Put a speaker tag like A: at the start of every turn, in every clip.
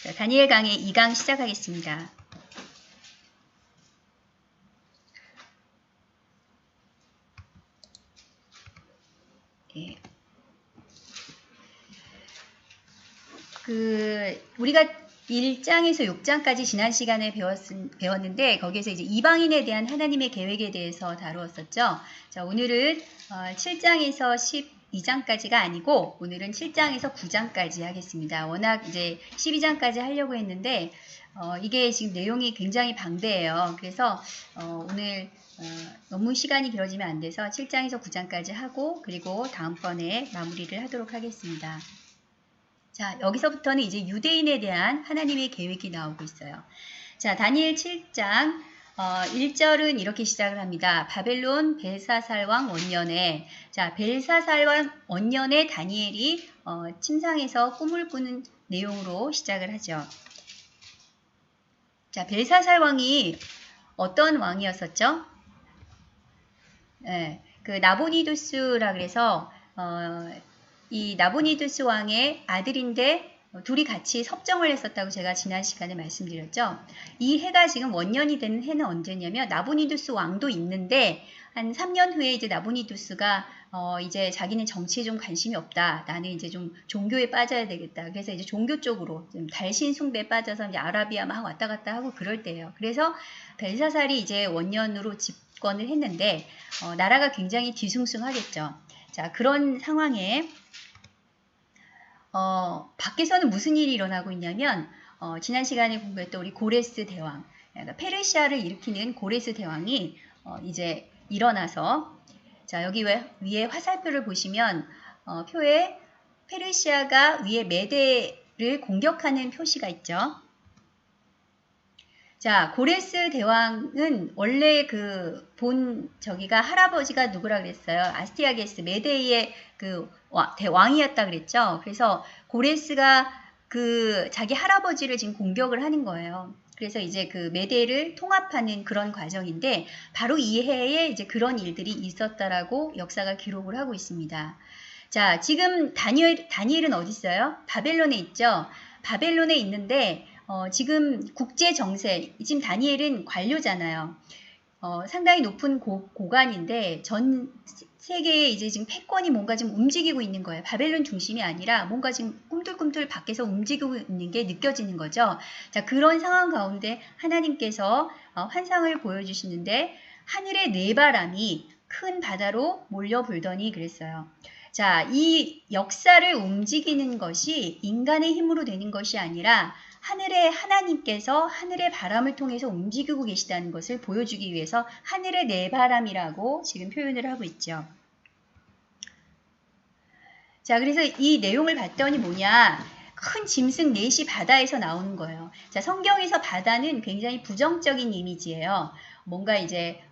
A: 자, 다니엘 강의 2강 시작하겠습니다. 예. 우리가 1장에서 6장까지 지난 시간에 배웠는데 거기에서 이제 이방인에 대한 하나님의 계획에 대해서 다루었었죠. 자, 오늘은 7장에서 12장까지가 아니고 오늘은 7장에서 9장까지 하겠습니다. 워낙 이제 12장까지 하려고 했는데 이게 지금 내용이 굉장히 방대해요. 그래서 오늘 너무 시간이 길어지면 안 돼서 7장에서 9장까지 하고 그리고 다음번에 마무리를 하도록 하겠습니다. 자, 여기서부터는 이제 유대인에 대한 하나님의 계획이 나오고 있어요. 자, 다니엘 7장 1절은 이렇게 시작을 합니다. 바벨론 벨사살 왕 원년에, 자, 벨사살 왕 원년에 다니엘이 침상에서 꿈을 꾸는 내용으로 시작을 하죠. 자, 벨사살 왕이 어떤 왕이었었죠? 네, 그 나보니두스라 그래서 이 나보니두스 왕의 아들인데 둘이 같이 섭정을 했었다고 제가 지난 시간에 말씀드렸죠. 이 해가 지금 원년이 되는 해는 언제냐면 나보니두스 왕도 있는데 한 3년 후에 이제 나보니두스가 이제 자기는 정치에 좀 관심이 없다. 나는 이제 좀 종교에 빠져야 되겠다. 그래서 이제 종교 쪽으로 좀 달신 숭배에 빠져서 이제 아라비아 막 왔다 갔다 하고 그럴 때예요. 그래서 벨사살이 이제 원년으로 집권을 했는데 나라가 굉장히 뒤숭숭하겠죠. 자, 그런 상황에 밖에서는 무슨 일이 일어나고 있냐면 지난 시간에 공부했던 우리 고레스 대왕, 그러니까 페르시아를 일으키는 고레스 대왕이 이제 일어나서 자, 여기 위에 화살표를 보시면 표에 페르시아가 위에 메대를 공격하는 표시가 있죠. 자, 고레스 대왕은 원래 저기가 할아버지가 누구라 그랬어요? 아스티아게스, 메데이의 왕이었다 그랬죠? 그래서 고레스가 자기 할아버지를 지금 공격을 하는 거예요. 그래서 이제 메데를 통합하는 그런 과정인데, 바로 이 해에 이제 그런 일들이 있었다라고 역사가 기록을 하고 있습니다. 자, 지금 다니엘은 어디 있어요? 바벨론에 있죠? 바벨론에 있는데, 지금 국제 정세, 지금 다니엘은 관료잖아요. 상당히 높은 고관인데 전 세계에 이제 지금 패권이 뭔가 지금 움직이고 있는 거예요. 바벨론 중심이 아니라 뭔가 지금 꿈틀꿈틀 밖에서 움직이고 있는 게 느껴지는 거죠. 자, 그런 상황 가운데 하나님께서 환상을 보여주시는데 하늘의 네 바람이 큰 바다로 몰려 불더니 그랬어요. 자, 이 역사를 움직이는 것이 인간의 힘으로 되는 것이 아니라 하늘의 하나님께서 하늘의 바람을 통해서 움직이고 계시다는 것을 보여주기 위해서 하늘의 네 바람이라고 지금 표현을 하고 있죠. 자, 그래서 이 내용을 봤더니 뭐냐? 큰 짐승 넷이 바다에서 나오는 거예요. 자, 성경에서 바다는 굉장히 부정적인 이미지예요. 뭔가 이제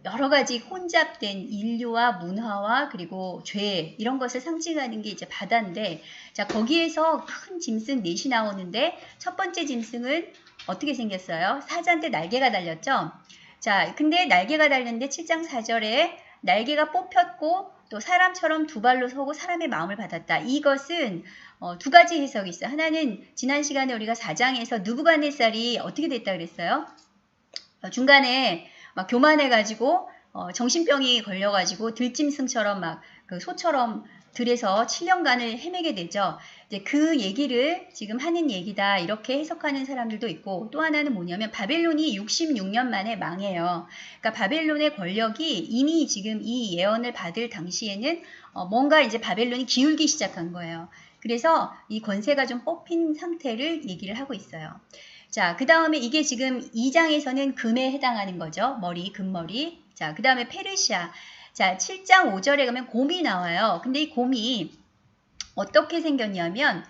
A: 여러 가지 혼잡된 인류와 문화와 그리고 죄 이런 것을 상징하는 게 이제 바다인데, 자, 거기에서 큰 짐승 넷이 나오는데 첫 번째 짐승은 어떻게 생겼어요? 사자한테 날개가 달렸죠. 자, 근데 날개가 달렸는데 7장 4절에 날개가 뽑혔고 또 사람처럼 두 발로 서고 사람의 마음을 받았다. 이것은 두 가지 해석이 있어요. 하나는 지난 시간에 우리가 4장에서 느부갓네살이 어떻게 됐다 그랬어요? 중간에 막 교만해가지고 정신병이 걸려가지고 들짐승처럼 막 소처럼 들에서 7년간을 헤매게 되죠. 이제 그 얘기를 지금 하는 얘기다 이렇게 해석하는 사람들도 있고, 또 하나는 뭐냐면 바벨론이 66년 만에 망해요. 그러니까 바벨론의 권력이 이미 지금 이 예언을 받을 당시에는 뭔가 이제 바벨론이 기울기 시작한 거예요. 그래서 이 권세가 좀 뽑힌 상태를 얘기를 하고 있어요. 자, 그 다음에 이게 지금 2장에서는 금에 해당하는 거죠. 머리, 금머리. 자, 그 다음에 페르시아. 자, 7장 5절에 가면 곰이 나와요. 근데 이 곰이 어떻게 생겼냐면,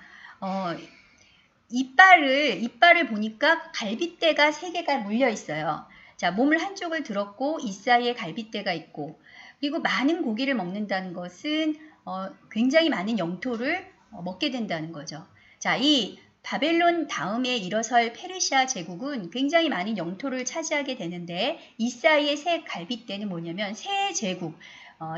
A: 이빨을 보니까 갈빗대가 3개가 물려 있어요. 자, 몸을 한쪽을 들었고, 이 사이에 갈빗대가 있고, 그리고 많은 고기를 먹는다는 것은 굉장히 많은 영토를 먹게 된다는 거죠. 자, 이 바벨론 다음에 일어설 페르시아 제국은 굉장히 많은 영토를 차지하게 되는데, 이 사이의 새 갈빗대는 뭐냐면 새 제국,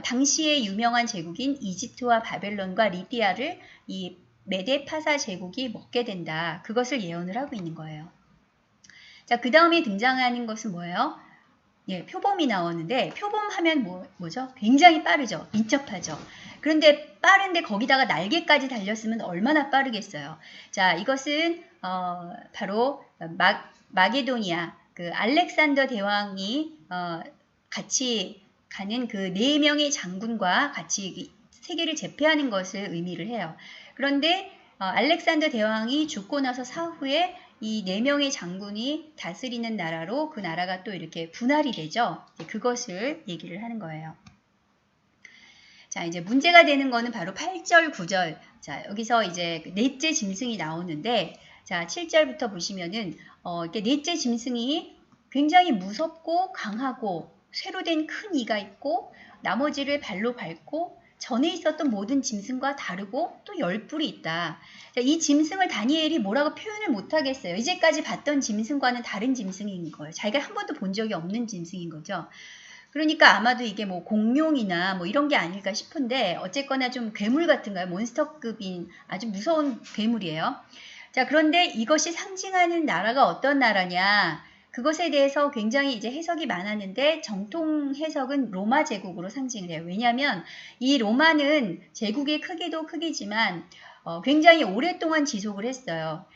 A: 당시의 유명한 제국인 이집트와 바벨론과 리디아를 이 메데파사 제국이 먹게 된다. 그것을 예언을 하고 있는 거예요. 자, 그 다음에 등장하는 것은 뭐예요? 예, 표범이 나오는데 표범하면 뭐죠? 굉장히 빠르죠. 민첩하죠. 그런데 빠른데 거기다가 날개까지 달렸으면 얼마나 빠르겠어요. 자, 이것은 바로 마게도니아 그 알렉산더 대왕이 같이 가는 그 4명의 장군과 같이 세계를 제패하는 것을 의미를 해요. 그런데 알렉산더 대왕이 죽고 나서 사후에 이 4명의 장군이 다스리는 나라로 그 나라가 또 이렇게 분할이 되죠. 그것을 얘기를 하는 거예요. 자, 이제 문제가 되는 거는 바로 8절, 9절. 자, 여기서 이제 넷째 짐승이 나오는데, 자, 7절부터 보시면은, 이렇게 넷째 짐승이 굉장히 무섭고 강하고 쇠로 된 큰 이가 있고, 나머지를 발로 밟고, 전에 있었던 모든 짐승과 다르고 또 10뿔이 있다. 자, 이 짐승을 다니엘이 뭐라고 표현을 못하겠어요. 이제까지 봤던 짐승과는 다른 짐승인 거예요. 자기가 한 번도 본 적이 없는 짐승인 거죠. 그러니까 아마도 이게 뭐 공룡이나 뭐 이런 게 아닐까 싶은데 어쨌거나 좀 괴물 같은가요? 몬스터급인 아주 무서운 괴물이에요. 자, 그런데 이것이 상징하는 나라가 어떤 나라냐? 그것에 대해서 굉장히 이제 해석이 많았는데 정통 해석은 로마 제국으로 상징을 해요. 왜냐하면 이 로마는 제국의 크기도 크기지만 굉장히 오랫동안 지속을 했어요.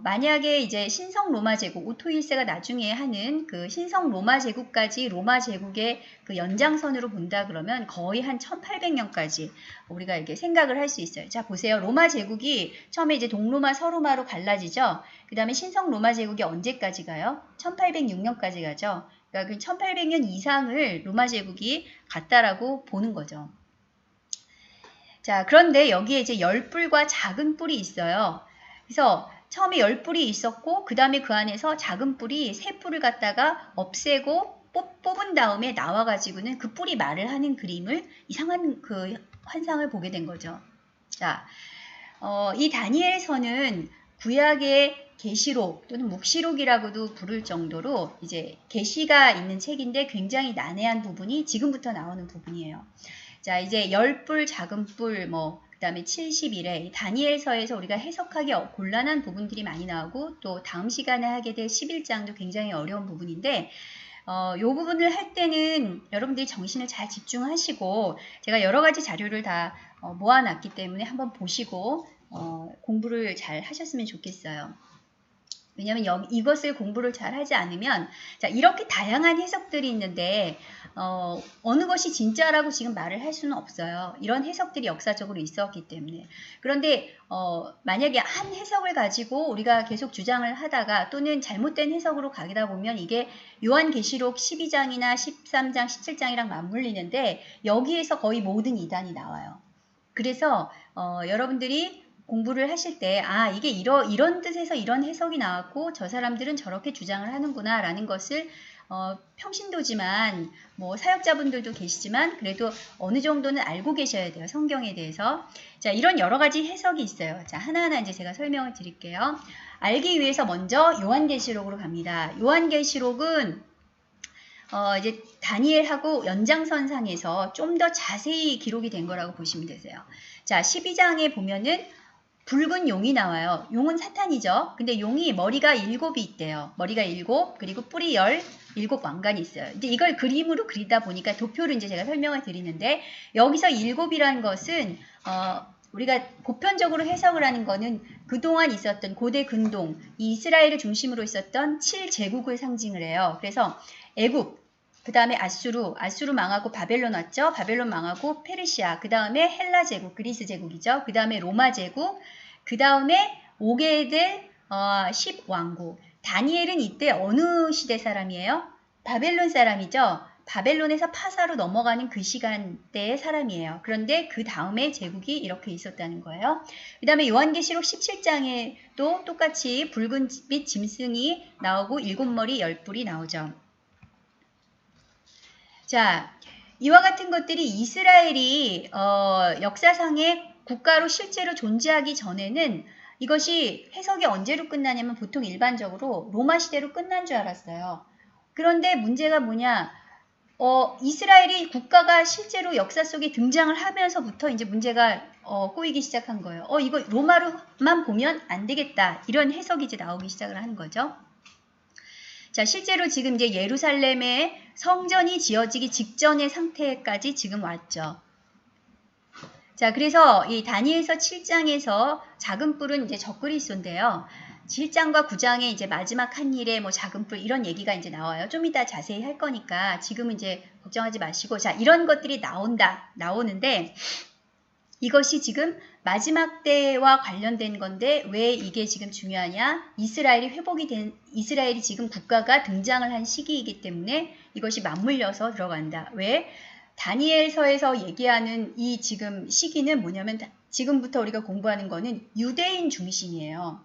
A: 만약에 이제 신성 로마 제국, 오토 1세가 나중에 하는 그 신성 로마 제국까지 로마 제국의 그 연장선으로 본다 그러면 거의 한 1800년까지 우리가 이렇게 생각을 할 수 있어요. 자, 보세요. 로마 제국이 처음에 이제 동로마, 서로마로 갈라지죠. 그 다음에 신성 로마 제국이 언제까지 가요? 1806년까지 가죠. 그러니까 그 1800년 이상을 로마 제국이 갔다라고 보는 거죠. 자, 그런데 여기에 이제 10뿔과 작은 뿔이 있어요. 그래서 처음에 10뿔이 있었고 그 다음에 그 안에서 작은 뿔이 3뿔을 갖다가 없애고 뽑은 다음에 나와가지고는 그 뿔이 말을 하는 그림을 이상한 그 환상을 보게 된 거죠. 자, 이 다니엘서는 구약의 계시록 또는 묵시록이라고도 부를 정도로 이제 계시가 있는 책인데 굉장히 난해한 부분이 지금부터 나오는 부분이에요. 자, 이제 10뿔, 작은 뿔, 그 다음에 70일에 다니엘서에서 우리가 해석하기 곤란한 부분들이 많이 나오고 또 다음 시간에 하게 될 11장도 굉장히 어려운 부분인데 요 부분을 할 때는 여러분들이 정신을 잘 집중하시고 제가 여러 가지 자료를 다 모아놨기 때문에 한번 보시고 공부를 잘 하셨으면 좋겠어요. 왜냐하면 이것을 공부를 잘 하지 않으면 자, 이렇게 다양한 해석들이 있는데 어느 것이 진짜라고 지금 말을 할 수는 없어요. 이런 해석들이 역사적으로 있었기 때문에. 그런데 만약에 한 해석을 가지고 우리가 계속 주장을 하다가 또는 잘못된 해석으로 가다 보면 이게 요한계시록 12장이나 13장, 17장이랑 맞물리는데 여기에서 거의 모든 이단이 나와요. 그래서 여러분들이 공부를 하실 때 이게 이런 뜻에서 이런 해석이 나왔고 저 사람들은 저렇게 주장을 하는구나 라는 것을 평신도지만 사역자분들도 계시지만 그래도 어느 정도는 알고 계셔야 돼요. 성경에 대해서. 자, 이런 여러 가지 해석이 있어요. 자, 하나하나 이제 제가 설명을 드릴게요. 알기 위해서 먼저 요한계시록으로 갑니다. 요한계시록은 이제 다니엘하고 연장선상에서 좀 더 자세히 기록이 된 거라고 보시면 되세요. 자, 12장에 보면은 붉은 용이 나와요. 용은 사탄이죠. 근데 용이 머리가 7이 있대요. 머리가 7, 그리고 뿔이 17 왕관이 있어요. 이제 이걸 그림으로 그리다 보니까 도표로 이제 제가 설명을 드리는데 여기서 7이라는 것은 우리가 보편적으로 해석을 하는 거는 그동안 있었던 고대 근동, 이 이스라엘을 중심으로 있었던 7제국을 상징을 해요. 그래서 애굽, 그 다음에 아수르 망하고 바벨론 왔죠. 바벨론 망하고 페르시아, 그 다음에 헬라 제국, 그리스 제국이죠. 그 다음에 로마 제국, 그 다음에 오게 될 10왕국. 다니엘은 이때 어느 시대 사람이에요? 바벨론 사람이죠. 바벨론에서 파사로 넘어가는 그 시간대의 사람이에요. 그런데 그 다음에 제국이 이렇게 있었다는 거예요. 그 다음에 요한계시록 17장에도 똑같이 붉은빛 짐승이 나오고 7머리 10뿔이 나오죠. 자, 이와 같은 것들이 이스라엘이 역사상의 국가로 실제로 존재하기 전에는 이것이 해석이 언제로 끝나냐면 보통 일반적으로 로마 시대로 끝난 줄 알았어요. 그런데 문제가 뭐냐? 이스라엘이 국가가 실제로 역사 속에 등장을 하면서부터 이제 문제가 꼬이기 시작한 거예요. 이거 로마로만 보면 안 되겠다. 이런 해석이 이제 나오기 시작을 하는 거죠. 자, 실제로 지금 이제 예루살렘의 성전이 지어지기 직전의 상태까지 지금 왔죠. 자, 그래서 이 다니엘서 7장에서 작은 뿔은 이제 적그리스도인데요. 7장과 9장에 이제 마지막 한 일에 뭐 작은 뿔 이런 얘기가 이제 나와요. 좀 이따 자세히 할 거니까 지금은 이제 걱정하지 마시고, 자, 이런 것들이 나오는데 이것이 지금 마지막 때와 관련된 건데 왜 이게 지금 중요하냐? 이스라엘이 지금 국가가 등장을 한 시기이기 때문에 이것이 맞물려서 들어간다. 왜? 다니엘서에서 얘기하는 이 지금 시기는 뭐냐면 지금부터 우리가 공부하는 거는 유대인 중심이에요.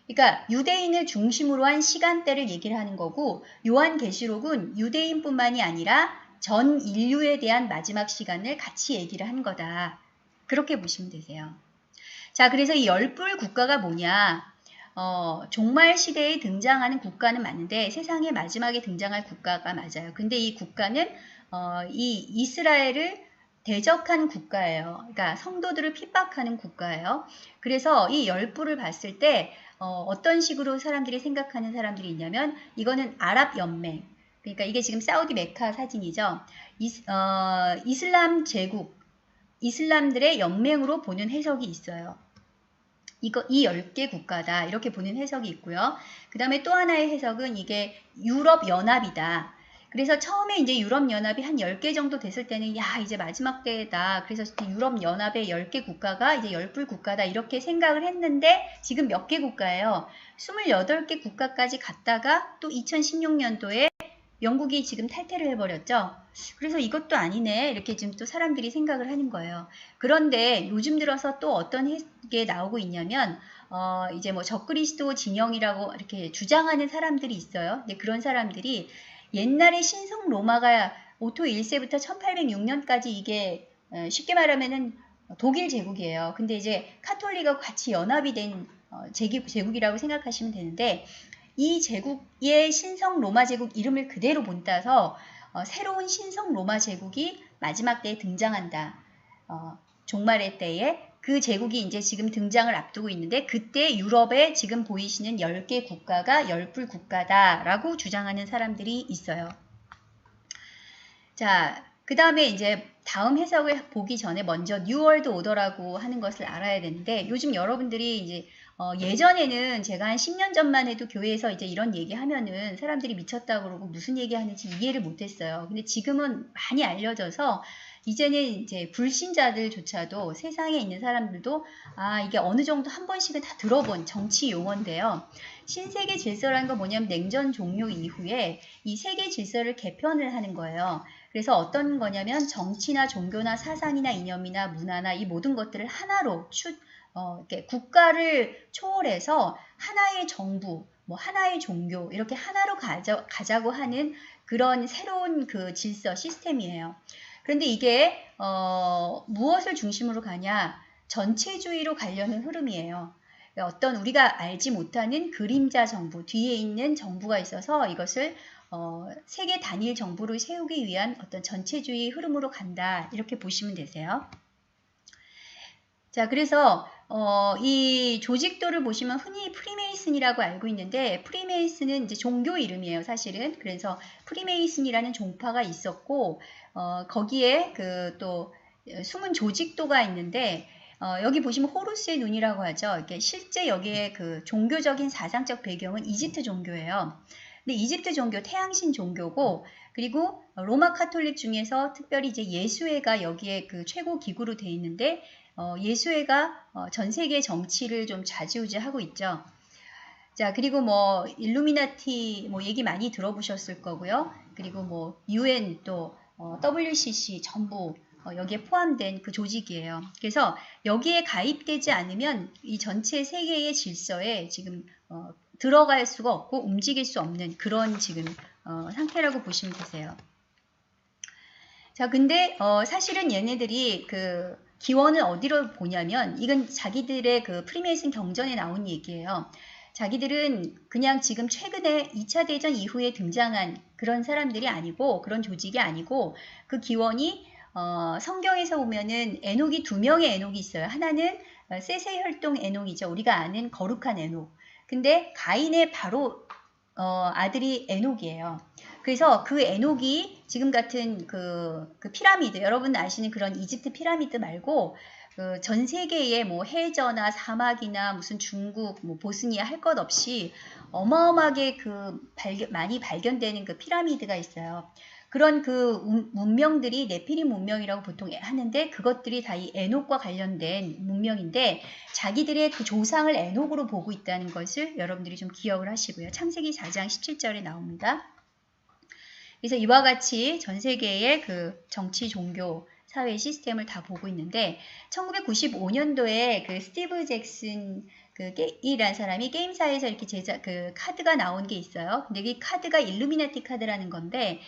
A: 그러니까 유대인을 중심으로 한 시간대를 얘기를 하는 거고, 요한계시록은 유대인뿐만이 아니라 전 인류에 대한 마지막 시간을 같이 얘기를 한 거다. 그렇게 보시면 되세요. 자, 그래서 이 열불 국가가 뭐냐? 종말 시대에 등장하는 국가는 맞는데 세상의 마지막에 등장할 국가가 맞아요. 근데 이 국가는 이 이스라엘을 대적한 국가예요. 그러니까 성도들을 핍박하는 국가예요. 그래서 이 열불을 봤을 때 어떤 식으로 사람들이 생각하는 사람들이 있냐면 이거는 아랍 연맹. 그러니까 이게 지금 사우디 메카 사진이죠. 이슬람 제국, 이슬람들의 연맹으로 보는 해석이 있어요. 이 10개 국가다. 이렇게 보는 해석이 있고요. 그 다음에 또 하나의 해석은 이게 유럽 연합이다. 그래서 처음에 이제 유럽 연합이 한 10개 정도 됐을 때는 야, 이제 마지막 때다. 그래서 유럽 연합의 10개 국가가 이제 열불 국가다. 이렇게 생각을 했는데 지금 몇 개 국가예요? 28개 국가까지 갔다가 또 2016년도에 영국이 지금 탈퇴를 해버렸죠. 그래서 이것도 아니네. 이렇게 지금 또 사람들이 생각을 하는 거예요. 그런데 요즘 들어서 또 어떤 게 나오고 있냐면, 이제 뭐 적그리스도 진영이라고 이렇게 주장하는 사람들이 있어요. 근데 그런 사람들이 옛날에 신성 로마가 오토 1세부터 1806년까지 이게 쉽게 말하면은 독일 제국이에요. 근데 이제 카톨릭하고 같이 연합이 된 제국이라고 생각하시면 되는데, 이 제국의 신성 로마 제국 이름을 그대로 본따서 새로운 신성 로마 제국이 마지막 때에 등장한다. 종말의 때에 그 제국이 이제 지금 등장을 앞두고 있는데 그때 유럽에 지금 보이시는 10개 국가가 열불 국가다라고 주장하는 사람들이 있어요. 자, 그 다음에 이제 다음 해석을 보기 전에 먼저 뉴월드 오더라고 하는 것을 알아야 되는데 요즘 여러분들이 이제 예전에는 제가 한 10년 전만 해도 교회에서 이제 이런 얘기 하면은 사람들이 미쳤다 그러고 무슨 얘기 하는지 이해를 못했어요. 근데 지금은 많이 알려져서 이제는 이제 불신자들조차도 세상에 있는 사람들도 이게 어느 정도 한 번씩은 다 들어본 정치 용어인데요. 신세계 질서라는 건 뭐냐면 냉전 종료 이후에 이 세계 질서를 개편을 하는 거예요. 그래서 어떤 거냐면 정치나 종교나 사상이나 이념이나 문화나 이 모든 것들을 하나로 이렇게 국가를 초월해서 하나의 정부, 뭐 하나의 종교 이렇게 하나로 가자고 하는 그런 새로운 그 질서 시스템이에요. 그런데 이게 무엇을 중심으로 가냐? 전체주의로 가려는 흐름이에요. 어떤 우리가 알지 못하는 그림자 정부, 뒤에 있는 정부가 있어서 이것을 세계 단일 정부를 세우기 위한 어떤 전체주의 흐름으로 간다. 이렇게 보시면 되세요. 자, 그래서 이 조직도를 보시면 흔히 프리메이슨이라고 알고 있는데 프리메이슨은 이제 종교 이름이에요, 사실은. 그래서 프리메이슨이라는 종파가 있었고 거기에 그 또 숨은 조직도가 있는데 여기 보시면 호루스의 눈이라고 하죠. 이게 실제 여기에 그 종교적인 사상적 배경은 이집트 종교예요. 근데 이집트 종교 태양신 종교고 그리고 로마 카톨릭 중에서 특별히 이제 예수회가 여기에 그 최고 기구로 돼 있는데 예수회가 전 세계 정치를 좀 좌지우지하고 있죠. 자, 그리고 뭐 일루미나티 뭐 얘기 많이 들어보셨을 거고요. 그리고 뭐 UN 또 WCC 전부 여기에 포함된 그 조직이에요. 그래서 여기에 가입되지 않으면 이 전체 세계의 질서에 지금 들어갈 수가 없고 움직일 수 없는 그런 지금 상태라고 보시면 되세요. 자, 근데 사실은 얘네들이 그 기원을 어디로 보냐면 이건 자기들의 그 프리메이슨 경전에 나온 얘기예요. 자기들은 그냥 지금 최근에 2차 대전 이후에 등장한 그런 사람들이 아니고 그런 조직이 아니고 그 기원이 성경에서 보면은 에녹이 두 명의 에녹이 있어요. 하나는 셋의 혈통 에녹이죠. 우리가 아는 거룩한 에녹. 근데 가인의 바로 아들이 에녹이에요. 그래서 그 에녹이 지금 같은 그 피라미드, 여러분 아시는 그런 이집트 피라미드 말고 전 세계에 뭐 해저나 사막이나 무슨 중국, 뭐 보스니아 할 것 없이 어마어마하게 많이 발견되는 그 피라미드가 있어요. 그런 그 문명들이 네피림 문명이라고 보통 하는데 그것들이 다 이 에녹과 관련된 문명인데 자기들의 그 조상을 에녹으로 보고 있다는 것을 여러분들이 좀 기억을 하시고요. 창세기 4장 17절에 나옵니다. 그래서 이와 같이 전 세계의 그 정치, 종교, 사회 시스템을 다 보고 있는데 1995년도에 그 스티브 잭슨 이란 사람이 게임사에서 이렇게 카드가 나온 게 있어요. 근데 이 카드가 일루미나티 카드라는 건데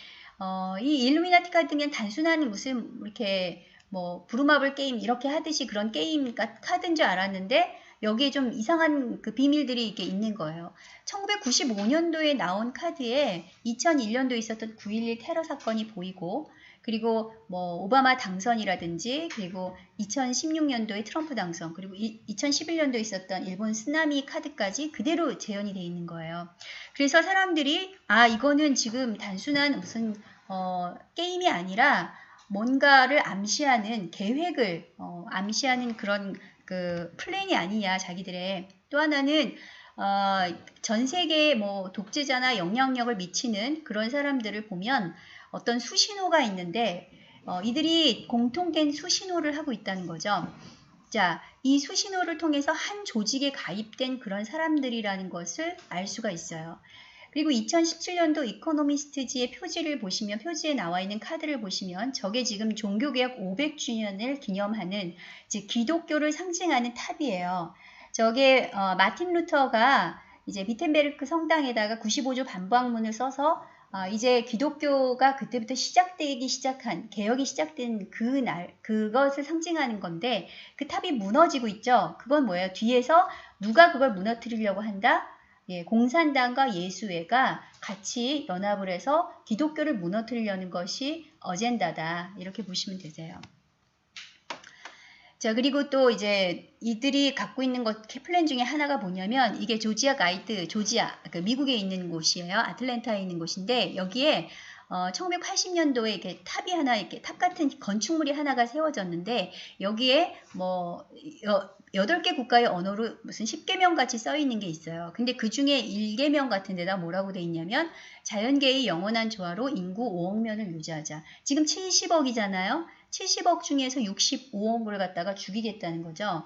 A: 이 일루미나티 카드는 단순한 무슨 이렇게 뭐 부루마블 게임 이렇게 하듯이 그런 게임 카드인 줄 알았는데 여기에 좀 이상한 그 비밀들이 이렇게 있는 거예요. 1995년도에 나온 카드에 2001년도에 있었던 9.11 테러 사건이 보이고 그리고 뭐 오바마 당선이라든지 그리고 2016년도에 트럼프 당선 그리고 2011년도에 있었던 일본 쓰나미 카드까지 그대로 재현이 돼 있는 거예요. 그래서 사람들이 이거는 지금 단순한 무슨 게임이 아니라 뭔가를 암시하는 계획을 암시하는 그런 그 플랜이 아니냐 자기들의. 또 하나는 전 세계에 뭐 독재자나 영향력을 미치는 그런 사람들을 보면 어떤 수신호가 있는데 이들이 공통된 수신호를 하고 있다는 거죠. 자, 이 수신호를 통해서 한 조직에 가입된 그런 사람들이라는 것을 알 수가 있어요. 그리고 2017년도 이코노미스트지의 표지를 보시면 표지에 나와 있는 카드를 보시면 저게 지금 종교개혁 500주년을 기념하는 즉 기독교를 상징하는 탑이에요. 저게 마틴 루터가 이제 비텐베르크 성당에다가 95조 반박문을 써서 이제 기독교가 그때부터 시작되기 시작한 개혁이 시작된 그것을 상징하는 건데 그 탑이 무너지고 있죠. 그건 뭐예요? 뒤에서 누가 그걸 무너뜨리려고 한다? 예, 공산당과 예수회가 같이 연합을 해서 기독교를 무너뜨리려는 것이 어젠다다. 이렇게 보시면 되세요. 자, 그리고 또 이제 이들이 갖고 있는 플랜 중에 하나가 뭐냐면 이게 조지아 가이드, 그 미국에 있는 곳이에요. 아틀랜타에 있는 곳인데 여기에 1980년도에 이렇게 탑이 하나 이렇게 탑 같은 건축물이 하나가 세워졌는데 여기에 뭐 8개 국가의 언어로 무슨 10개명 같이 써 있는 게 있어요. 근데 그 중에 1개명 같은 데다 뭐라고 돼 있냐면 자연계의 영원한 조화로 인구 5억 명을 유지하자. 지금 70억이잖아요. 70억 중에서 65억을 갖다가 죽이겠다는 거죠.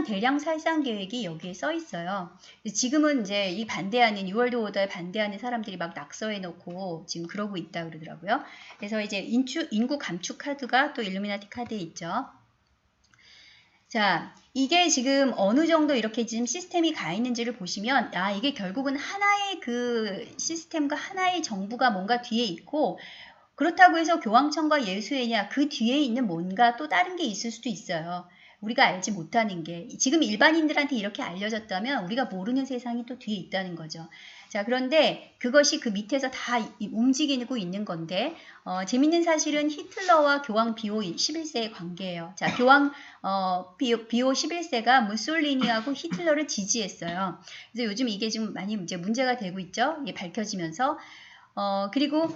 A: 대량 살상 계획이 여기에 써 있어요. 지금은 이제 이 반대하는 뉴월드 오더에 반대하는 사람들이 막 낙서해 놓고 지금 그러고 있다 그러더라고요. 그래서 이제 인구 감축 카드가 또 일루미나티 카드에 있죠. 자, 이게 지금 어느 정도 이렇게 지금 시스템이 가 있는지를 보시면 이게 결국은 하나의 그 시스템과 하나의 정부가 뭔가 뒤에 있고 그렇다고 해서 교황청과 예수회냐 그 뒤에 있는 뭔가 또 다른 게 있을 수도 있어요. 우리가 알지 못하는 게 지금 일반인들한테 이렇게 알려졌다면 우리가 모르는 세상이 또 뒤에 있다는 거죠. 자, 그런데 그것이 그 밑에서 다 움직이고 있는 건데 재밌는 사실은 히틀러와 교황 비오 11세의 관계예요. 자, 교황 비오 11세가 무솔리니하고 히틀러를 지지했어요. 그래서 요즘 이게 지금 많이 이제 문제가 되고 있죠. 이게 밝혀지면서 그리고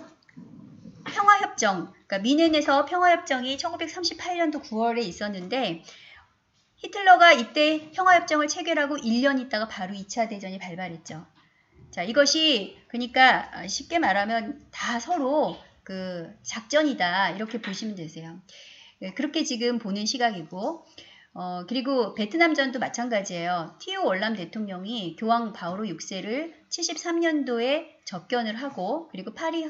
A: 평화협정, 그러니까 미넨에서 평화협정이 1938년도 9월에 있었는데 히틀러가 이때 평화협정을 체결하고 1년 있다가 바로 2차 대전이 발발했죠. 자, 이것이 그러니까 쉽게 말하면 다 서로 그 작전이다 이렇게 보시면 되세요. 그렇게 지금 보는 시각이고 그리고 베트남전도 마찬가지예요. 티오 월남 대통령이 교황 바오로 6세를 73년도에 접견을 하고 그리고 파리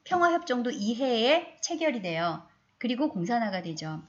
A: 평화협정도 2해에 체결이 돼요. 그리고 공산화가 되죠.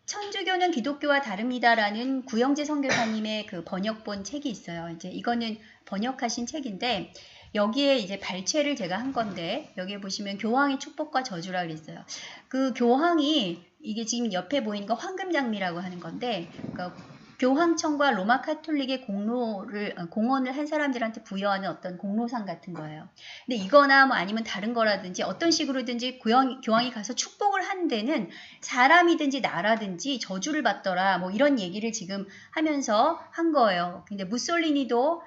A: 천주교는 기독교와 다릅니다라는 구영재 선교사님의 그 번역본 책이 있어요. 이제 이거는 번역하신 책인데 여기에 이제 발췌를 제가 한 건데 여기에 보시면 교황의 축복과 저주라 그랬어요. 그 교황이 이게 지금 옆에 보이는 거 황금 장미라고 하는 건데 그러니까 교황청과 로마 카톨릭의 공헌을 한 사람들한테 부여하는 어떤 공로상 같은 거예요. 근데 이거나 뭐 아니면 다른 거라든지 어떤 식으로든지 교황이 가서 축복을 한 데는 사람이든지 나라든지 저주를 받더라 뭐 이런 얘기를 지금 하면서 한 거예요. 근데 무솔리니도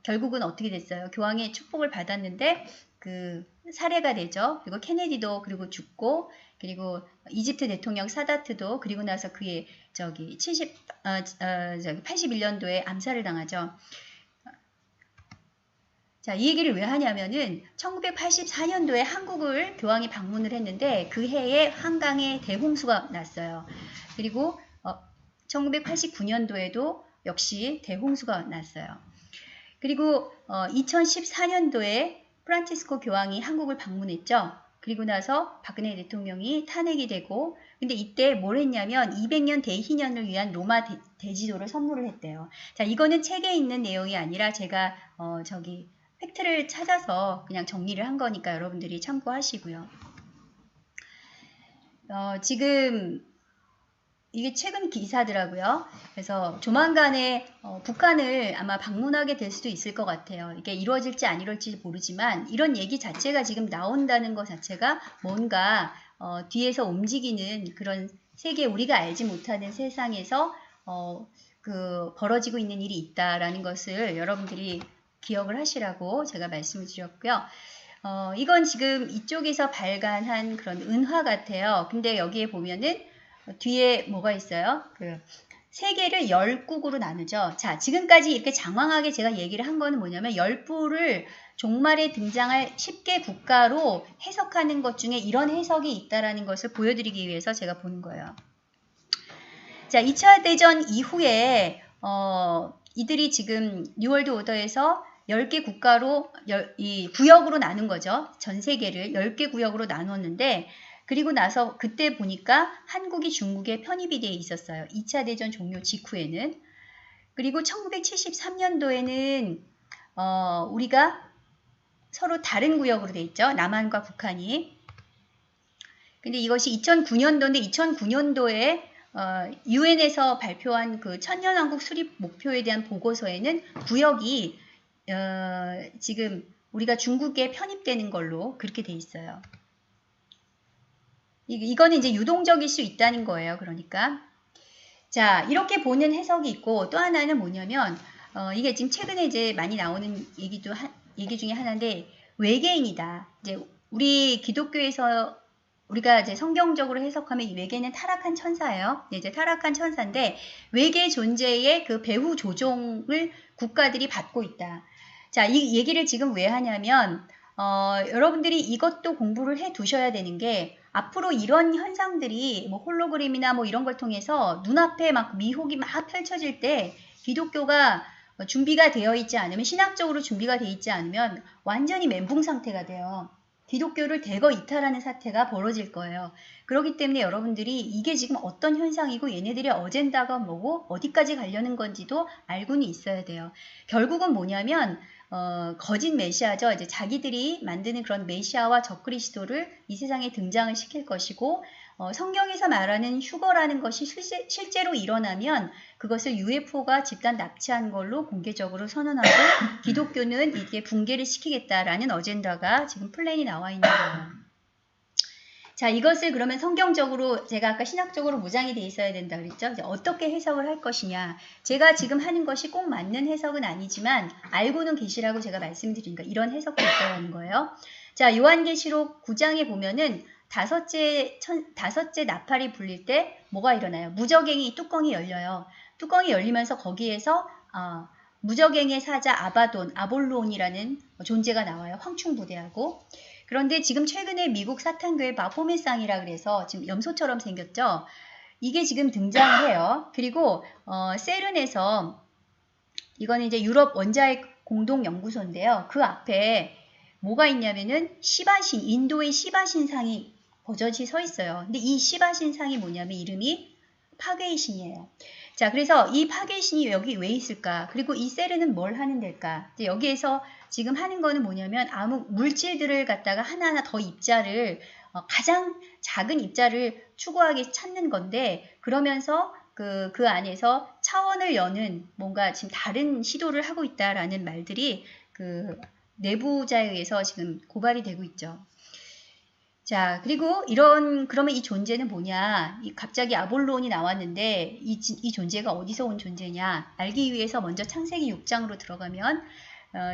A: 결국은 어떻게 됐어요? 교황의 축복을 받았는데 그 살해가 되죠. 그리고 케네디도 그리고 죽고, 그리고 이집트 대통령 사다트도 그리고 나서 그의 81년도에 암살을 당하죠. 자, 이 얘기를 왜 하냐면은 1984년도에 한국을 교황이 방문을 했는데 그 해에 한강에 대홍수가 났어요. 그리고 1989년도에도 역시 대홍수가 났어요. 그리고 2014년도에 프란치스코 교황이 한국을 방문했죠. 그리고 나서 박근혜 대통령이 탄핵이 되고, 근데 이때 뭘 했냐면 200년 대희년을 위한 로마 대지도를 선물을 했대요. 자, 이거는 책에 있는 내용이 아니라 제가 팩트를 찾아서 그냥 정리를 한 거니까 여러분들이 참고하시고요. 지금 이게 최근 기사더라고요. 그래서 조만간에 북한을 아마 방문하게 될 수도 있을 것 같아요. 이게 이루어질지 안 이루어질지 모르지만 이런 얘기 자체가 지금 나온다는 것 자체가 뭔가 뒤에서 움직이는 그런 세계, 우리가 알지 못하는 세상에서 벌어지고 있는 일이 있다라는 것을 여러분들이 기억을 하시라고 제가 말씀을 드렸고요. 이건 지금 이쪽에서 발간한 그런 은화 같아요. 근데 여기에 보면은 뒤에 뭐가 있어요? 세계를 10국으로 나누죠. 자, 지금까지 이렇게 장황하게 제가 얘기를 한 거는 뭐냐면 10부를 종말에 등장할 10개 국가로 해석하는 것 중에 이런 해석이 있다라는 것을 보여드리기 위해서 제가 보는 거예요. 자, 2차 대전 이후에 이들이 지금 뉴월드 오더에서 10개 국가로 이 구역으로 나눈 거죠. 전 세계를 10개 구역으로 나눴는데, 그리고 나서 그때 보니까 한국이 중국에 편입이 되어 있었어요. 2차 대전 종료 직후에는. 그리고 1973년도에는 우리가 서로 다른 구역으로 되어 있죠. 남한과 북한이. 근데 이것이 2009년도인데 2009년도에 UN에서 발표한 그 천년왕국 수립 목표에 대한 보고서에는 구역이 지금 우리가 중국에 편입되는 걸로 그렇게 돼 있어요. 이거는 이제 유동적일 수 있다는 거예요. 그러니까. 자, 이렇게 보는 해석이 있고, 또 하나는 뭐냐면, 이게 지금 최근에 이제 많이 나오는 얘기 중에 하나인데, 외계인이다. 이제 우리 기독교에서 우리가 이제 성경적으로 해석하면 이 외계는 타락한 천사예요. 이제 타락한 천사인데, 외계 존재의 그 배후 조종을 국가들이 받고 있다. 자, 이 얘기를 지금 왜 하냐면, 여러분들이 이것도 공부를 해 두셔야 되는 게, 앞으로 이런 현상들이 뭐 홀로그램이나 뭐 이런 걸 통해서 눈앞에 막 미혹이 막 펼쳐질 때 기독교가 준비가 되어 있지 않으면, 신학적으로 준비가 되어 있지 않으면 완전히 멘붕 상태가 돼요. 기독교를 대거 이탈하는 사태가 벌어질 거예요. 그렇기 때문에 여러분들이 이게 지금 어떤 현상이고 얘네들의 어젠다가 뭐고 어디까지 가려는 건지도 알고는 있어야 돼요. 결국은 뭐냐면 거짓 메시아죠. 이제 자기들이 만드는 그런 메시아와 적그리스도를 이 세상에 등장을 시킬 것이고, 성경에서 말하는 휴거라는 것이 실제로 일어나면 그것을 UFO가 집단 납치한 걸로 공개적으로 선언하고 기독교는 이게 붕괴를 시키겠다라는 어젠다가 지금 플랜이 나와 있는 거예요. 자, 이것을 그러면 성경적으로, 제가 아까 신학적으로 무장이 돼 있어야 된다 그랬죠? 이제 어떻게 해석을 할 것이냐. 제가 지금 하는 것이 꼭 맞는 해석은 아니지만 알고는 계시라고 제가 말씀드리니까 이런 해석도 있다는 거예요. 자, 요한계시록 9장에 보면은 다섯째 나팔이 불릴 때 뭐가 일어나요? 무저갱이 뚜껑이 열려요. 뚜껑이 열리면서 거기에서 무저갱의 사자 아볼론이라는 존재가 나와요. 황충부대하고. 그런데 지금 최근에 미국 사탄교회 바포메상이라 그래서 지금 염소처럼 생겼죠. 이게 지금 등장을 해요. 그리고 세른에서, 이거는 이제 유럽 원자핵 공동연구소인데요. 그 앞에 뭐가 있냐면은 시바신, 인도의 시바신상이 버젓이 서 있어요. 근데 이 시바신상이 뭐냐면 이름이 파괴의 신이에요. 자, 그래서 이 파괴의 신이 여기 왜 있을까? 그리고 이 세르는 뭘 하는 데일까? 여기에서 지금 하는 거는 뭐냐면 암흑 물질들을 갖다가 하나하나 더 입자를 가장 작은 입자를 추구하게 찾는 건데, 그러면서 그 안에서 차원을 여는 뭔가 지금 다른 시도를 하고 있다라는 말들이 그 내부자에 의해서 지금 고발이 되고 있죠. 자, 그리고 그러면 이 존재는 뭐냐? 갑자기 아볼론이 나왔는데 이 존재가 어디서 온 존재냐? 알기 위해서 먼저 창세기 6장으로 들어가면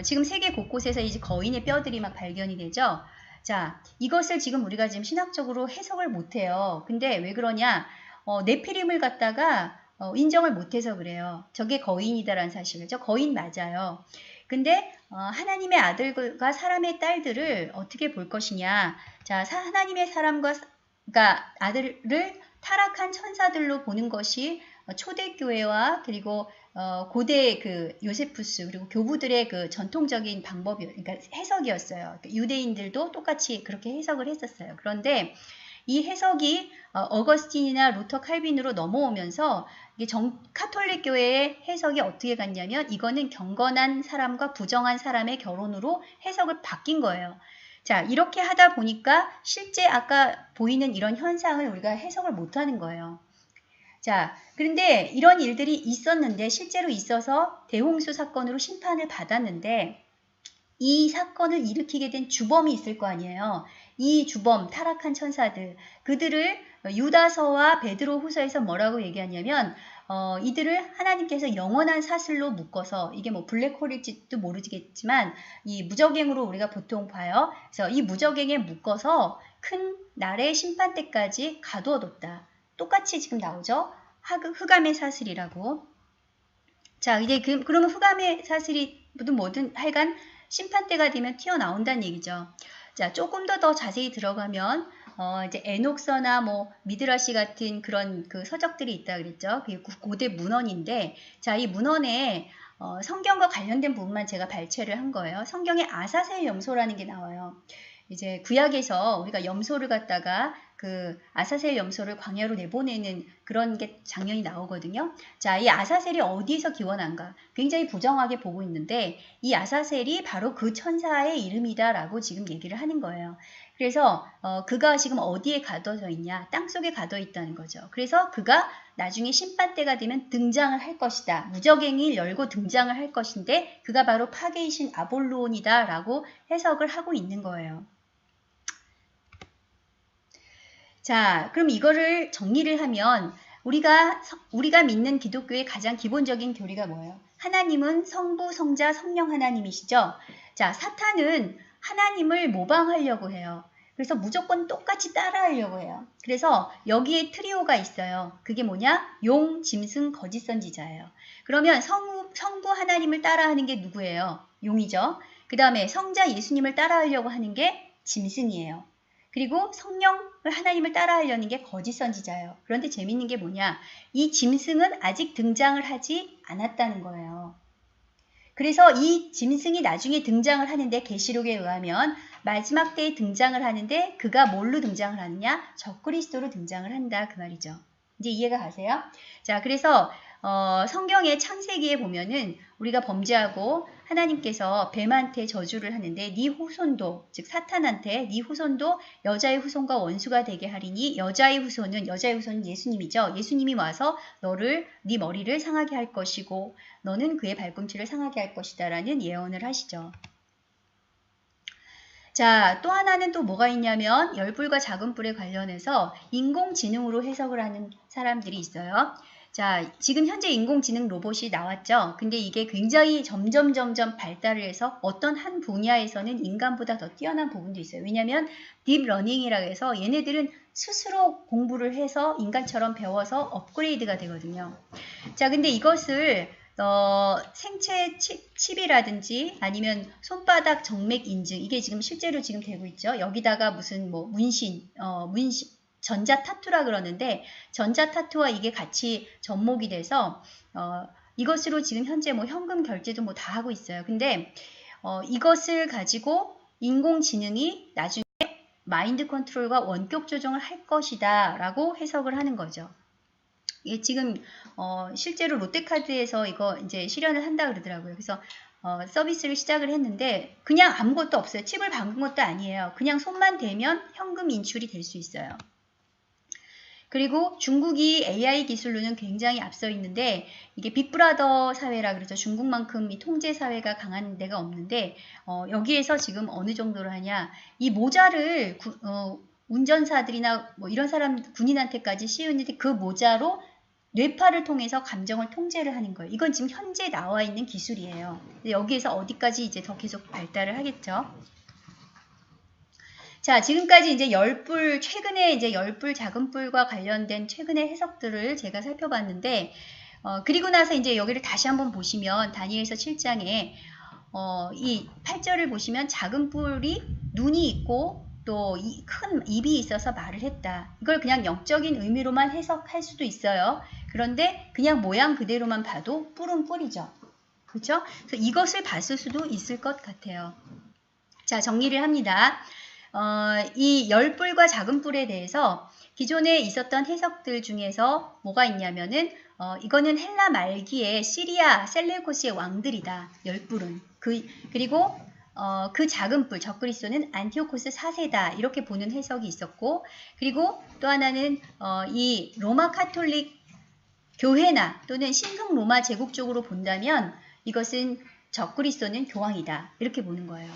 A: 지금 세계 곳곳에서 이제 거인의 뼈들이 막 발견이 되죠. 자, 이것을 지금 우리가 지금 신학적으로 해석을 못해요. 근데 왜 그러냐? 네피림을 갖다가 인정을 못해서 그래요. 저게 거인이다라는 사실을. 저 거인 맞아요. 근데 하나님의 아들과 사람의 딸들을 어떻게 볼 것이냐. 자, 하나님의 사람과 그러니까 아들을 타락한 천사들로 보는 것이 초대교회와 그리고 고대 그 요세푸스 그리고 교부들의 그 전통적인 방법이 그러니까 해석이었어요. 유대인들도 똑같이 그렇게 해석을 했었어요. 그런데 이 해석이 어거스틴이나 루터 칼빈으로 넘어오면서 이게 카톨릭 교회의 해석이 어떻게 갔냐면 이거는 경건한 사람과 부정한 사람의 결혼으로 해석을 바뀐 거예요. 자, 이렇게 하다 보니까 실제 아까 보이는 이런 현상을 우리가 해석을 못하는 거예요. 자, 그런데 이런 일들이 있었는데 실제로 있어서 대홍수 사건으로 심판을 받았는데 이 사건을 일으키게 된 주범이 있을 거 아니에요. 이 주범, 타락한 천사들, 그들을 유다서와 베드로 후서에서 뭐라고 얘기하냐면 이들을 하나님께서 영원한 사슬로 묶어서 이게 뭐 블랙홀일지도 모르겠지만 이 무적행으로 우리가 보통 봐요. 그래서 이 무적행에 묶어서 큰 날의 심판 때까지 가두어뒀다. 똑같이 지금 나오죠. 흑암의 사슬이라고. 자, 이제 그러면 흑암의 사슬이든 뭐든 하여간 심판 때가 되면 튀어나온다는 얘기죠. 자, 조금 더 자세히 들어가면 이제 에녹서나 뭐 미드라시 같은 그런 그 서적들이 있다 그랬죠. 그게 고대 문헌인데, 자, 이 문헌에 성경과 관련된 부분만 제가 발췌를 한 거예요. 성경에 아사셀 염소라는 게 나와요. 이제 구약에서 우리가 염소를 갖다가 그 아사셀 염소를 광야로 내보내는 그런 게 장면이 나오거든요. 자, 이 아사셀이 어디에서 기원한가? 굉장히 부정하게 보고 있는데 이 아사셀이 바로 그 천사의 이름이다라고 지금 얘기를 하는 거예요. 그래서 그가 지금 어디에 가둬져 있냐? 땅속에 가둬 있다는 거죠. 그래서 그가 나중에 심판 때가 되면 등장을 할 것이다. 무적행을 열고 등장을 할 것인데 그가 바로 파괴이신 아볼론이다라고 해석을 하고 있는 거예요. 자, 그럼 이거를 정리를 하면 우리가 믿는 기독교의 가장 기본적인 교리가 뭐예요? 하나님은 성부, 성자, 성령 하나님이시죠? 자, 사탄은 하나님을 모방하려고 해요. 그래서 무조건 똑같이 따라하려고 해요. 그래서 여기에 트리오가 있어요. 그게 뭐냐? 용, 짐승, 거짓 선지자예요. 그러면 성부 하나님을 따라하는 게 누구예요? 용이죠. 그 다음에 성자 예수님을 따라하려고 하는 게 짐승이에요. 그리고 성령을 하나님을 따라하려는 게 거짓 선지자예요. 그런데 재밌는 게 뭐냐? 이 짐승은 아직 등장을 하지 않았다는 거예요. 그래서 이 짐승이 나중에 등장을 하는데 계시록에 의하면 마지막 때에 등장을 하는데 그가 뭘로 등장을 하느냐? 적그리스도로 등장을 한다 그 말이죠. 이제 이해가 가세요? 자, 그래서 성경의 창세기에 보면은 우리가 범죄하고 하나님께서 뱀한테 저주를 하는데 네 후손도 즉 사탄한테 네 후손도 여자의 후손과 원수가 되게 하리니 여자의 후손은 예수님이죠. 예수님이 와서 네 머리를 상하게 할 것이고 너는 그의 발꿈치를 상하게 할 것이다 라는 예언을 하시죠. 자, 또 하나는 또 뭐가 있냐면 열불과 작은 불에 관련해서 인공지능으로 해석을 하는 사람들이 있어요. 자, 지금 현재 인공지능 로봇이 나왔죠. 근데 이게 굉장히 점점 발달을 해서 어떤 한 분야에서는 인간보다 더 뛰어난 부분도 있어요. 왜냐하면 딥러닝이라고 해서 얘네들은 스스로 공부를 해서 인간처럼 배워서 업그레이드가 되거든요. 자, 근데 이것을 생체 칩이라든지 아니면 손바닥 정맥 인증 이게 지금 실제로 지금 되고 있죠. 여기다가 무슨 뭐 문신 전자 타투라 그러는데 전자 타투와 이게 같이 접목이 돼서 이것으로 지금 현재 뭐 현금 결제도 뭐 다 하고 있어요. 근데 이것을 가지고 인공지능이 나중에 마인드 컨트롤과 원격 조정을 할 것이다 라고 해석을 하는 거죠. 이게 지금 실제로 롯데카드에서 이거 이제 실현을 한다 그러더라고요. 그래서 서비스를 시작을 했는데 그냥 아무것도 없어요. 칩을 박은 것도 아니에요. 그냥 손만 대면 현금 인출이 될 수 있어요. 그리고 중국이 AI 기술로는 굉장히 앞서 있는데 이게 빅브라더 사회라 그러죠. 중국만큼 이 통제 사회가 강한 데가 없는데 여기에서 지금 어느 정도로 하냐. 이 모자를 운전사들이나 뭐 이런 사람 군인한테까지 씌우는데 그 모자로 뇌파를 통해서 감정을 통제를 하는 거예요. 이건 지금 현재 나와 있는 기술이에요. 여기에서 어디까지 이제 더 계속 발달을 하겠죠. 자, 지금까지 이제 열불, 최근에 이제 열불, 작은불과 관련된 최근의 해석들을 제가 살펴봤는데, 그리고 나서 이제 여기를 다시 한번 보시면, 다니엘서 7장에, 이 8절을 보시면 작은 뿔이 눈이 있고, 또 큰 입이 있어서 말을 했다. 이걸 그냥 영적인 의미로만 해석할 수도 있어요. 그런데 그냥 모양 그대로만 봐도 뿔은 뿔이죠. 그렇죠? 그래서 이것을 봤을 수도 있을 것 같아요. 자, 정리를 합니다. 이 열뿔과 작은 뿔에 대해서 기존에 있었던 해석들 중에서 뭐가 있냐면은 이거는 헬라 말기에 시리아 셀레우코스의 왕들이다. 열뿔은. 그리고 그 작은 뿔 적그리스도는 안티오코스 4세다. 이렇게 보는 해석이 있었고, 그리고 또 하나는 이 로마 카톨릭 교회나 또는 신성 로마 제국 쪽으로 본다면 이것은 적그리스도는 교황이다. 이렇게 보는 거예요.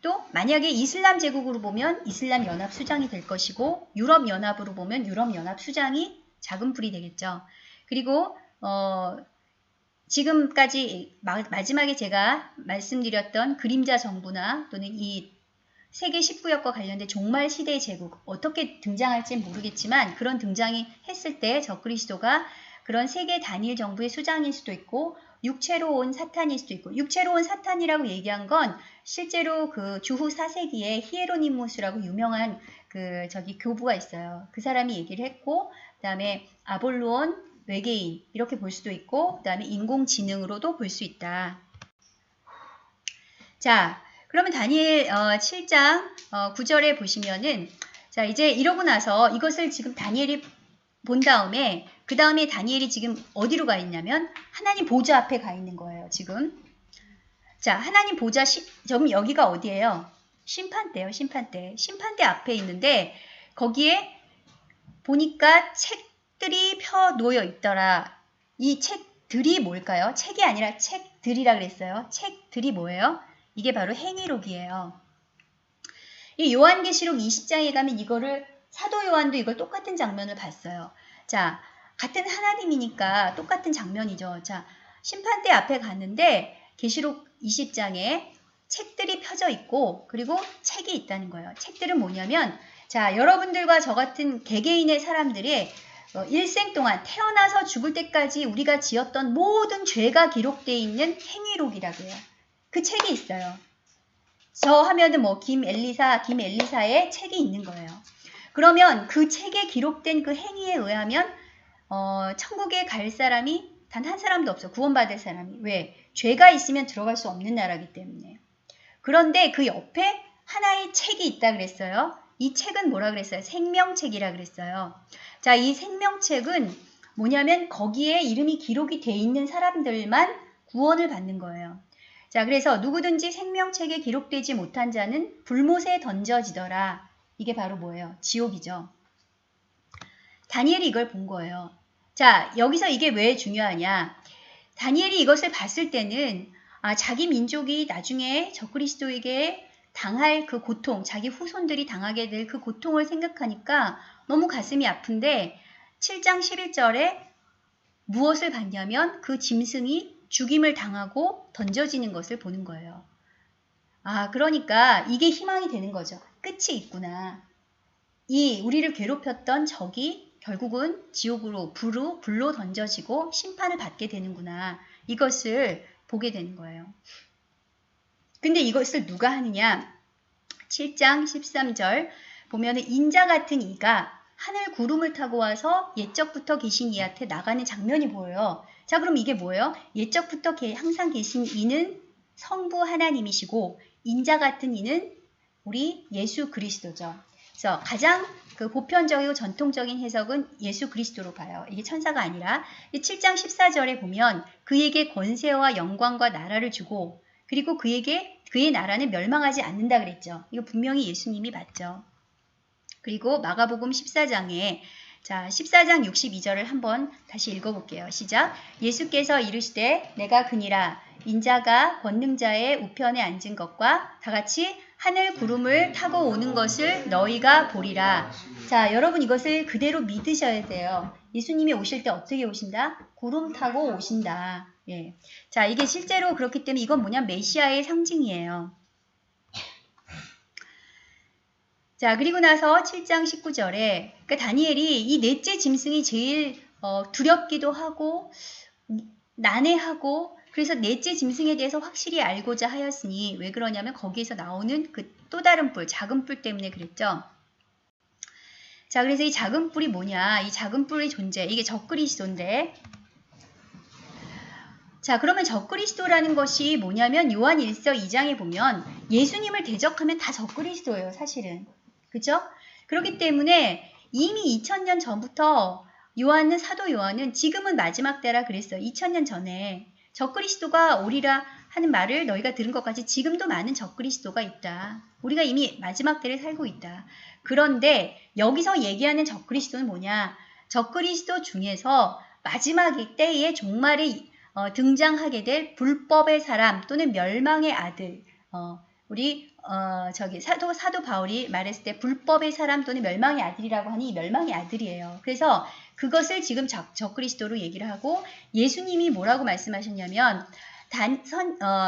A: 또 만약에 이슬람 제국으로 보면 이슬람 연합 수장이 될 것이고, 유럽 연합으로 보면 유럽 연합 수장이 작은 뿔이 되겠죠. 그리고 지금까지 마지막에 제가 말씀드렸던 그림자 정부나 또는 이 세계 19역과 관련된 종말 시대의 제국 어떻게 등장할지는 모르겠지만 그런 등장이 했을 때 적그리스도가 그런 세계 단일 정부의 수장일 수도 있고 육체로 온 사탄일 수도 있고, 육체로 온 사탄이라고 얘기한 건 실제로 그 주후 4세기에 히에로니무스라고 유명한 교부가 있어요. 그 사람이 얘기를 했고, 그 다음에 아볼로온, 외계인 이렇게 볼 수도 있고, 그 다음에 인공지능으로도 볼 수 있다. 자, 그러면 다니엘 7장 9절에 보시면은, 자, 이제 이러고 나서 이것을 지금 다니엘이 본 다음에 그 다음에 다니엘이 지금 어디로 가 있냐면 하나님 보좌 앞에 가 있는 거예요. 지금. 자, 하나님 보좌 좀 여기가 어디예요? 심판대예요. 심판대. 심판대 앞에 있는데 거기에 보니까 책들이 펴 놓여 있더라. 이 책들이 뭘까요? 책이 아니라 책들이라 그랬어요. 책들이 뭐예요? 이게 바로 행위록이에요. 이 요한계시록 20장에 가면 이거를 사도 요한도 이걸 똑같은 장면을 봤어요. 자, 같은 하나님이니까 똑같은 장면이죠. 자, 심판대 앞에 갔는데 계시록 20장에 책들이 펴져 있고 그리고 책이 있다는 거예요. 책들은 뭐냐면, 자, 여러분들과 저 같은 개개인의 사람들의 일생 동안 태어나서 죽을 때까지 우리가 지었던 모든 죄가 기록되어 있는 행위록이라고 해요. 그 책이 있어요. 저 하면은 뭐 김엘리사의 책이 있는 거예요. 그러면 그 책에 기록된 그 행위에 의하면 천국에 갈 사람이 단 한 사람도 없어. 구원받을 사람이. 왜? 죄가 있으면 들어갈 수 없는 나라이기 때문에. 그런데 그 옆에 하나의 책이 있다 그랬어요. 이 책은 뭐라 그랬어요? 생명책이라 그랬어요. 자, 이 생명책은 뭐냐면 거기에 이름이 기록이 돼 있는 사람들만 구원을 받는 거예요. 자, 그래서 누구든지 생명책에 기록되지 못한 자는 불못에 던져지더라. 이게 바로 뭐예요? 지옥이죠. 다니엘이 이걸 본 거예요. 자, 여기서 이게 왜 중요하냐? 다니엘이 이것을 봤을 때는 자기 민족이 나중에 적그리스도에게 당할 그 고통, 자기 후손들이 당하게 될 그 고통을 생각하니까 너무 가슴이 아픈데 7장 11절에 무엇을 봤냐면 그 짐승이 죽임을 당하고 던져지는 것을 보는 거예요. 그러니까 이게 희망이 되는 거죠. 끝이 있구나. 이 우리를 괴롭혔던 적이 결국은 지옥으로 불로 던져지고 심판을 받게 되는구나. 이것을 보게 되는 거예요. 근데 이것을 누가 하느냐? 7장 13절 보면은 인자 같은 이가 하늘 구름을 타고 와서 옛적부터 계신 이한테 나가는 장면이 보여요. 자, 그럼 이게 뭐예요? 옛적부터 항상 계신 이는 성부 하나님이시고 인자 같은 이는 우리 예수 그리스도죠. 그래서 가장 그 보편적이고 전통적인 해석은 예수 그리스도로 봐요. 이게 천사가 아니라 7장 14절에 보면 그에게 권세와 영광과 나라를 주고 그리고 그의 나라는 멸망하지 않는다 그랬죠. 이거 분명히 예수님이 맞죠. 그리고 마가복음 14장에 자, 14장 62절을 한번 다시 읽어볼게요. 시작. 예수께서 이르시되 내가 그니라 인자가 권능자의 우편에 앉은 것과 다같이 하늘 구름을 타고 오는 것을 너희가 보리라. 자, 여러분 이것을 그대로 믿으셔야 돼요. 예수님이 오실 때 어떻게 오신다? 구름 타고 오신다. 예. 자, 이게 실제로 그렇기 때문에 이건 뭐냐? 메시아의 상징이에요. 자, 그리고 나서 7장 19절에 그러니까 다니엘이 이 넷째 짐승이 제일 두렵기도 하고 난해하고 그래서 넷째 짐승에 대해서 확실히 알고자 하였으니 왜 그러냐면 거기에서 나오는 그 또 다른 뿔, 작은 뿔 때문에 그랬죠. 자, 그래서 이 작은 뿔이 뭐냐? 이 작은 뿔의 존재, 이게 적그리스도인데 자, 그러면 적그리스도라는 것이 뭐냐면 요한 1서 2장에 보면 예수님을 대적하면 다 적그리스도예요, 사실은. 그죠? 그렇기 때문에 이미 2000년 전부터 사도 요한은 지금은 마지막 때라 그랬어요. 2000년 전에 적그리스도가 오리라 하는 말을 너희가 들은 것 같이 지금도 많은 적그리스도가 있다. 우리가 이미 마지막 때를 살고 있다. 그런데 여기서 얘기하는 적그리스도는 뭐냐? 적그리스도 중에서 마지막 때에 종말에 등장하게 될 불법의 사람 또는 멸망의 아들. 사도 바울이 말했을 때 불법의 사람 또는 멸망의 아들이라고 하니 멸망의 아들이에요. 그래서 그것을 지금 적그리스도로 얘기를 하고 예수님이 뭐라고 말씀하셨냐면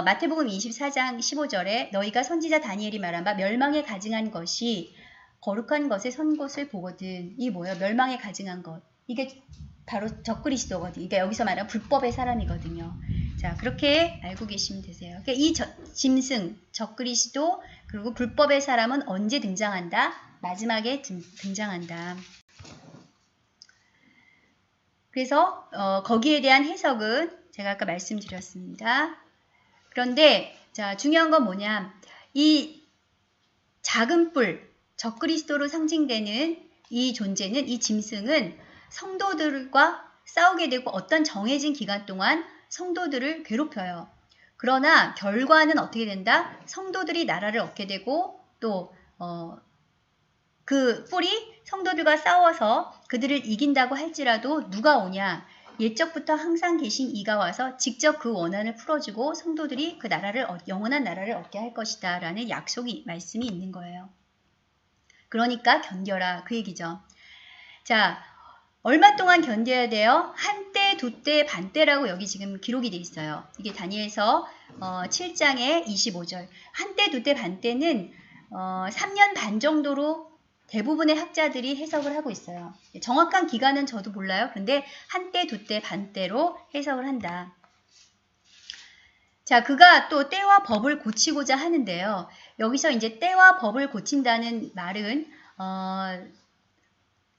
A: 마태복음 24장 15절에 너희가 선지자 다니엘이 말한 바 멸망에 가증한 것이 거룩한 것의 선 곳을 보거든. 이게 뭐예요? 멸망에 가증한 것. 이게 바로 적그리스도거든요. 그러니까 여기서 말하는 불법의 사람이거든요. 자, 그렇게 알고 계시면 되세요. 그러니까 이 짐승, 적그리스도, 그리고 불법의 사람은 언제 등장한다? 마지막에 등장한다. 그래서 거기에 대한 해석은 제가 아까 말씀드렸습니다. 그런데 자, 중요한 건 뭐냐? 이 작은 뿔, 적그리스도로 상징되는 이 존재는, 이 짐승은 성도들과 싸우게 되고 어떤 정해진 기간 동안 성도들을 괴롭혀요. 그러나 결과는 어떻게 된다? 성도들이 나라를 얻게 되고 또 그 뿔이 성도들과 싸워서 그들을 이긴다고 할지라도 누가 오냐? 옛적부터 항상 계신 이가 와서 직접 그 원한을 풀어주고 성도들이 그 나라를 영원한 나라를 얻게 할 것이다 라는 약속이 말씀이 있는 거예요. 그러니까 견뎌라 그 얘기죠. 자, 얼마 동안 견뎌야 돼요? 한때, 두때, 반때라고 여기 지금 기록이 돼 있어요. 이게 다니엘서 7장의 25절. 한때, 두때, 반때는 3년 반 정도로 대부분의 학자들이 해석을 하고 있어요. 정확한 기간은 저도 몰라요. 그런데 한때, 두때, 반때로 해석을 한다. 자, 그가 또 때와 법을 고치고자 하는데요. 여기서 이제 때와 법을 고친다는 말은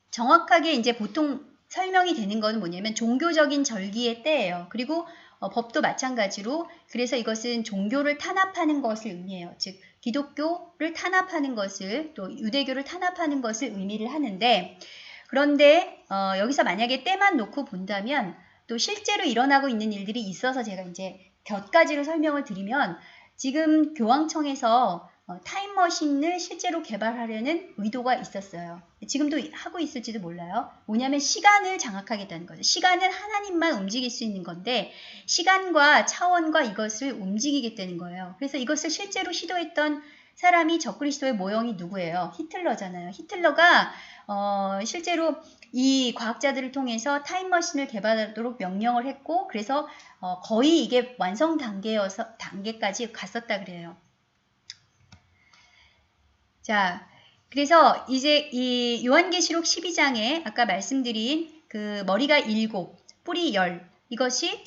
A: 정확하게 이제 보통 설명이 되는 건 뭐냐면 종교적인 절기의 때예요. 그리고 법도 마찬가지로 그래서 이것은 종교를 탄압하는 것을 의미해요. 즉 기독교를 탄압하는 것을 또 유대교를 탄압하는 것을 의미를 하는데 그런데 여기서 만약에 때만 놓고 본다면 또 실제로 일어나고 있는 일들이 있어서 제가 이제 몇 가지로 설명을 드리면 지금 교황청에서 타임머신을 실제로 개발하려는 의도가 있었어요. 지금도 하고 있을지도 몰라요. 뭐냐면 시간을 장악하겠다는 거죠. 시간은 하나님만 움직일 수 있는 건데 시간과 차원과 이것을 움직이겠다는 거예요. 그래서 이것을 실제로 시도했던 사람이 적그리스도의 모형이 누구예요? 히틀러잖아요. 히틀러가 실제로 이 과학자들을 통해서 타임머신을 개발하도록 명령을 했고 그래서 거의 이게 완성 단계까지 갔었다 그래요. 자, 그래서 이제 이 요한계시록 12장에 아까 말씀드린 그 머리가 7, 뿔이 10 이것이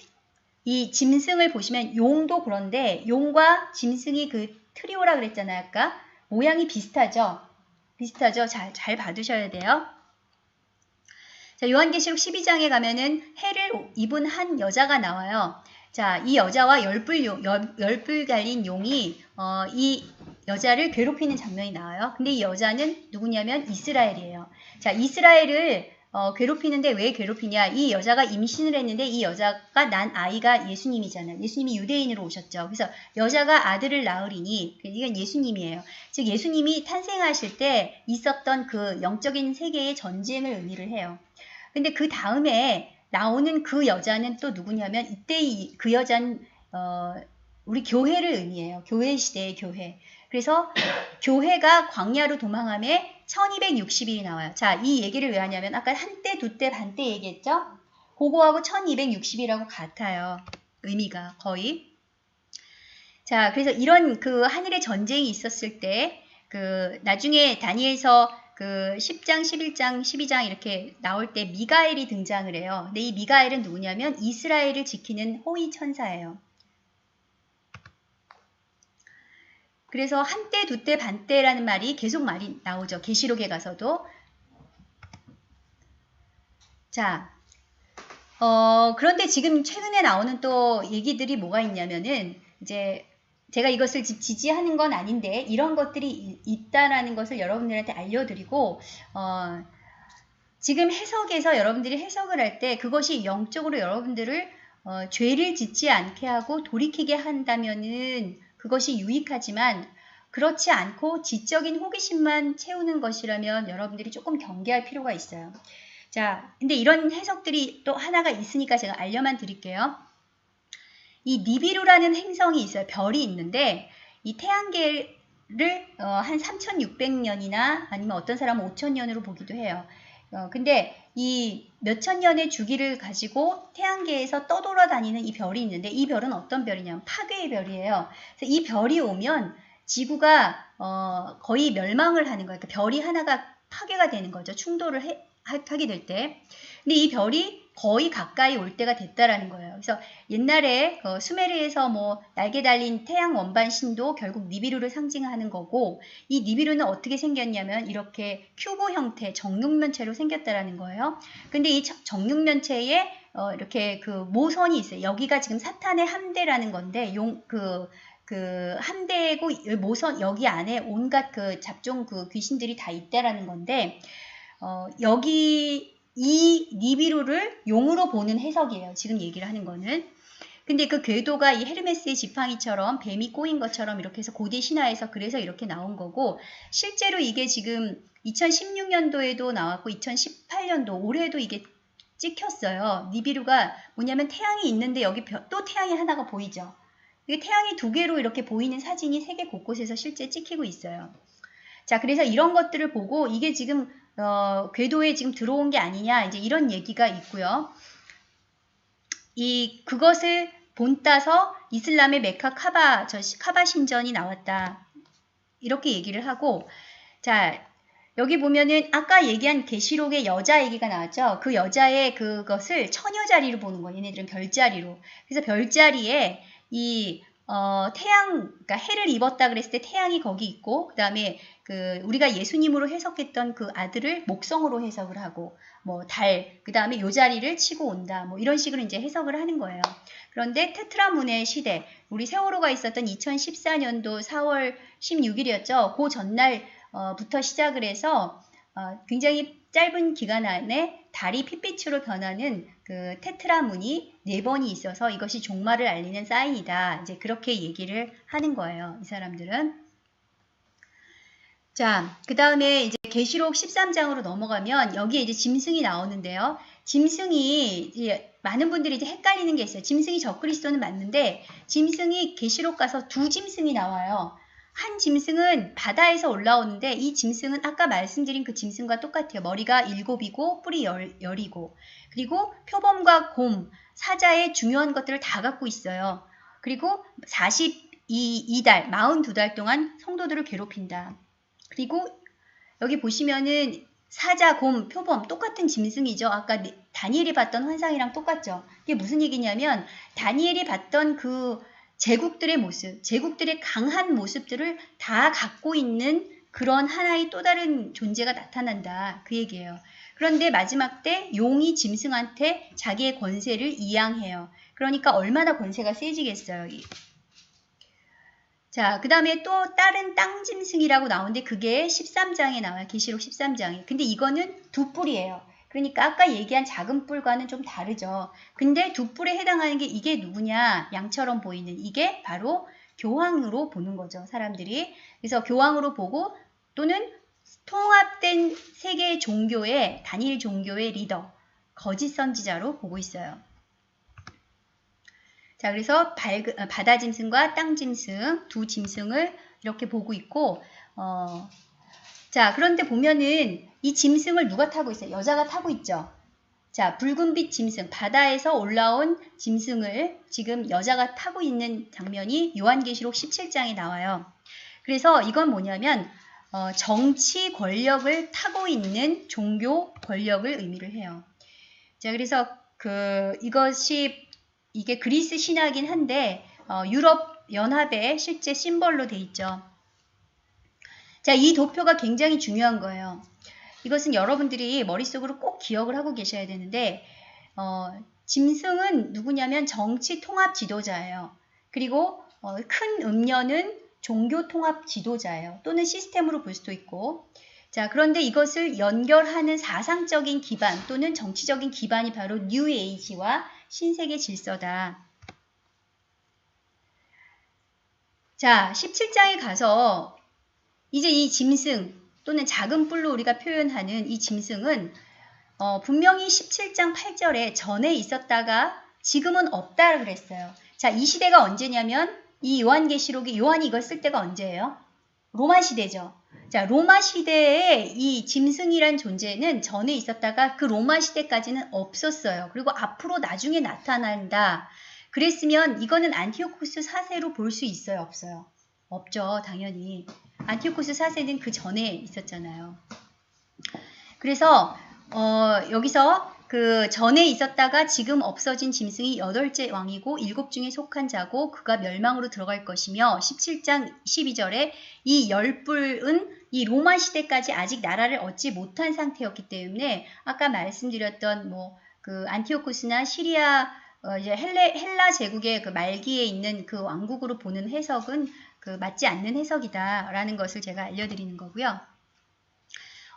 A: 이 짐승을 보시면 용도 그런데 용과 짐승이 그 트리오라 그랬잖아요. 아까 모양이 비슷하죠? 비슷하죠? 잘 봐두셔야 돼요. 자, 요한계시록 12장에 가면은 해를 입은 한 여자가 나와요. 자, 이 여자와 열불 갈린 용이 이 여자를 괴롭히는 장면이 나와요. 근데 이 여자는 누구냐면 이스라엘이에요. 자, 이스라엘을 괴롭히는데 왜 괴롭히냐? 이 여자가 임신을 했는데 이 여자가 난 아이가 예수님이잖아요. 예수님이 유대인으로 오셨죠. 그래서 여자가 아들을 낳으리니 이건 예수님이에요. 즉 예수님이 탄생하실 때 있었던 그 영적인 세계의 전쟁을 의미를 해요. 근데 그 다음에 나오는 그 여자는 또 누구냐면 이때 그 여자는 우리 교회를 의미해요. 교회 시대의 교회. 그래서 교회가 광야로 도망함에 1260일이 나와요. 자, 이 얘기를 왜 하냐면 아까 한때, 두때, 반때 얘기했죠? 그거하고 1260이라고 같아요. 의미가 거의. 자, 그래서 이런 그 하늘의 전쟁이 있었을 때 그 나중에 다니엘서 그 10장, 11장, 12장 이렇게 나올 때 미가엘이 등장을 해요. 근데 이 미가엘은 누구냐면 이스라엘을 지키는 호위 천사예요. 그래서 한때, 두때, 반때라는 말이 계속 말이 나오죠. 계시록에 가서도. 자, 그런데 지금 최근에 나오는 또 얘기들이 뭐가 있냐면은 이제 제가 이것을 지지하는 건 아닌데 이런 것들이 있다라는 것을 여러분들한테 알려드리고 지금 해석에서 여러분들이 해석을 할 때 그것이 영적으로 여러분들을 죄를 짓지 않게 하고 돌이키게 한다면은 그것이 유익하지만 그렇지 않고 지적인 호기심만 채우는 것이라면 여러분들이 조금 경계할 필요가 있어요. 자, 근데 이런 해석들이 또 하나가 있으니까 제가 알려만 드릴게요. 이 니비루라는 행성이 있어요. 별이 있는데 이 태양계를 한 3600년이나 아니면 어떤 사람은 5000년으로 보기도 해요. 근데 이 몇천 년의 주기를 가지고 태양계에서 떠돌아다니는 이 별이 있는데 이 별은 어떤 별이냐면 파괴의 별이에요. 그래서 이 별이 오면 지구가 거의 멸망을 하는 거예요. 그러니까 별이 하나가 파괴가 되는 거죠. 충돌을 하게 될 때. 근데 이 별이 거의 가까이 올 때가 됐다라는 거예요. 그래서 옛날에 수메르에서 뭐 날개 달린 태양 원반 신도 결국 니비루를 상징하는 거고 이 니비루는 어떻게 생겼냐면 이렇게 큐브 형태 정육면체로 생겼다라는 거예요. 근데 이 정육면체에 이렇게 그 모선이 있어요. 여기가 지금 사탄의 함대라는 건데 그 함대고 모선 여기 안에 온갖 그 잡종 그 귀신들이 다 있다라는 건데 여기 이 니비루를 용으로 보는 해석이에요. 지금 얘기를 하는 거는. 근데 그 궤도가 이 헤르메스의 지팡이처럼 뱀이 꼬인 것처럼 이렇게 해서 고대 신화에서 그래서 이렇게 나온 거고 실제로 이게 지금 2016년도에도 나왔고 2018년도 올해도 이게 찍혔어요. 니비루가 뭐냐면 태양이 있는데 여기 또 태양이 하나가 보이죠. 이게 태양이 두 개로 이렇게 보이는 사진이 세계 곳곳에서 실제 찍히고 있어요. 자, 그래서 이런 것들을 보고 이게 지금 궤도에 지금 들어온 게 아니냐 이제 이런 얘기가 있고요. 그것을 본따서 이슬람의 메카 카바 신전이 나왔다. 이렇게 얘기를 하고 자, 여기 보면은 아까 얘기한 계시록의 여자 얘기가 나왔죠. 그 여자의 그것을 처녀 자리로 보는 거예요. 얘네들은 별자리로. 그래서 별자리에 이 그러니까 해를 입었다 그랬을 때 태양이 거기 있고, 그 다음에 우리가 예수님으로 해석했던 그 아들을 목성으로 해석을 하고, 뭐 그 다음에 요 자리를 치고 온다, 뭐 이런 식으로 이제 해석을 하는 거예요. 그런데 테트라문의 시대, 우리 세월호가 있었던 2014년도 4월 16일이었죠. 그 전날부터 시작을 해서 굉장히 짧은 기간 안에 달이 핏빛으로 변하는 그 테트라문이 4번이 있어서 이것이 종말을 알리는 사인이다. 이제 그렇게 얘기를 하는 거예요. 이 사람들은. 자, 그 다음에 이제 계시록 13장으로 넘어가면 여기에 이제 짐승이 나오는데요. 짐승이 이제 많은 분들이 이제 헷갈리는 게 있어요. 짐승이 적그리스도는 맞는데 짐승이 계시록 가서 두 짐승이 나와요. 한 짐승은 바다에서 올라오는데 이 짐승은 아까 말씀드린 그 짐승과 똑같아요. 머리가 7이고 뿔이 10이고 그리고 표범과 곰, 사자의 중요한 것들을 다 갖고 있어요. 그리고 42달, 42달 동안 성도들을 괴롭힌다. 그리고 여기 보시면은 사자, 곰, 표범 똑같은 짐승이죠. 아까 다니엘이 봤던 환상이랑 똑같죠. 이게 무슨 얘기냐면 다니엘이 봤던 그 제국들의 모습, 제국들의 강한 모습들을 다 갖고 있는 그런 하나의 또 다른 존재가 나타난다. 그 얘기예요. 그런데 마지막 때 용이 짐승한테 자기의 권세를 이양해요. 그러니까 얼마나 권세가 세지겠어요. 자, 그 다음에 또 다른 땅짐승이라고 나오는데 그게 13장에 나와요. 계시록 13장에. 근데 이거는 두 뿔이에요. 그러니까 아까 얘기한 작은 뿔과는 좀 다르죠. 근데 두 뿔에 해당하는 게 이게 누구냐? 양처럼 보이는 이게 바로 교황으로 보는 거죠. 사람들이. 그래서 교황으로 보고 또는 통합된 세계 종교의 단일 종교의 리더, 거짓 선지자로 보고 있어요. 자, 그래서 바다 짐승과 땅 짐승, 두 짐승을 이렇게 보고 있고, 자, 그런데 보면은 이 짐승을 누가 타고 있어요? 여자가 타고 있죠. 자, 붉은빛 짐승, 바다에서 올라온 짐승을 지금 여자가 타고 있는 장면이 요한계시록 17장에 나와요. 그래서 이건 뭐냐면 정치 권력을 타고 있는 종교 권력을 의미를 해요. 자, 그래서 이게 그리스 신화긴 한데 유럽 연합의 실제 심벌로 돼 있죠. 자, 이 도표가 굉장히 중요한 거예요. 이것은 여러분들이 머릿속으로 꼭 기억을 하고 계셔야 되는데 짐승은 누구냐면 정치 통합 지도자예요. 그리고 큰 음녀는 종교 통합 지도자예요. 또는 시스템으로 볼 수도 있고. 자, 그런데 이것을 연결하는 사상적인 기반 또는 정치적인 기반이 바로 뉴 에이지와 신세계 질서다. 자, 17장에 가서 이제 이 짐승 또는 작은 뿔로 우리가 표현하는 이 짐승은 분명히 17장 8절에 전에 있었다가 지금은 없다 그랬어요. 자, 이 시대가 언제냐면 이 요한계시록이 요한이 이걸 쓸 때가 언제예요? 로마 시대죠. 자, 로마 시대에 이 짐승이란 존재는 전에 있었다가 그 로마 시대까지는 없었어요. 그리고 앞으로 나중에 나타난다. 그랬으면 이거는 안티오코스 4세로 볼 수 있어요? 없어요? 없죠. 당연히. 안티오코스 4세는 그 전에 있었잖아요. 그래서 여기서 그 전에 있었다가 지금 없어진 짐승이 8째 왕이고 7 중에 속한 자고 그가 멸망으로 들어갈 것이며 17장 12절에 이 10뿔은 이 로마 시대까지 아직 나라를 얻지 못한 상태였기 때문에 아까 말씀드렸던 그 안티오코스나 시리아 이제 헬라 제국의 그 말기에 있는 그 왕국으로 보는 해석은 그 맞지 않는 해석이다라는 것을 제가 알려드리는 거고요.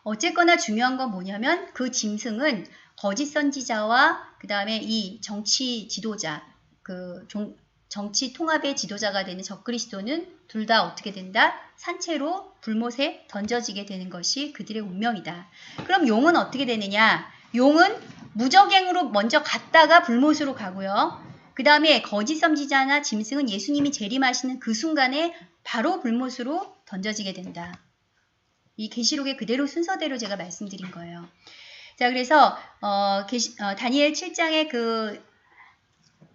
A: 어쨌거나 중요한 건 뭐냐면 그 짐승은 거짓 선지자와 그 다음에 이 정치 지도자, 정치 통합의 지도자가 되는 적그리스도는 둘 다 어떻게 된다? 산채로 불못에 던져지게 되는 것이 그들의 운명이다. 그럼 용은 어떻게 되느냐? 용은 무적행으로 먼저 갔다가 불못으로 가고요. 그 다음에 거짓 선지자나 짐승은 예수님이 재림하시는 그 순간에 바로 불못으로 던져지게 된다. 이 계시록의 그대로 순서대로 제가 말씀드린 거예요. 자, 그래서 다니엘 7장에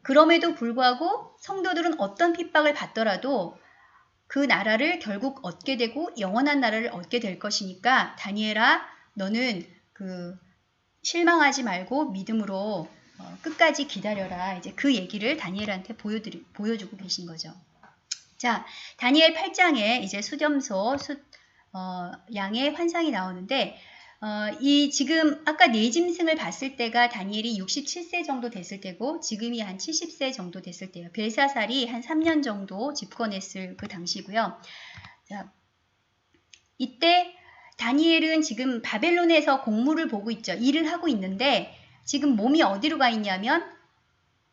A: 그럼에도 불구하고 성도들은 어떤 핍박을 받더라도 그 나라를 결국 얻게 되고 영원한 나라를 얻게 될 것이니까 다니엘아 너는 실망하지 말고 믿음으로 끝까지 기다려라. 이제 그 얘기를 다니엘한테 보여주고 계신 거죠. 자, 다니엘 8장에 이제 수렴소 양의 환상이 나오는데 이 지금 아까 네 짐승을 봤을 때가 다니엘이 67세 정도 됐을 때고 지금이 한 70세 정도 됐을 때예요. 벨사살이 한 3년 정도 집권했을 그 당시고요. 자, 이때 다니엘은 지금 바벨론에서 공무를 보고 있죠. 일을 하고 있는데 지금 몸이 어디로 가 있냐면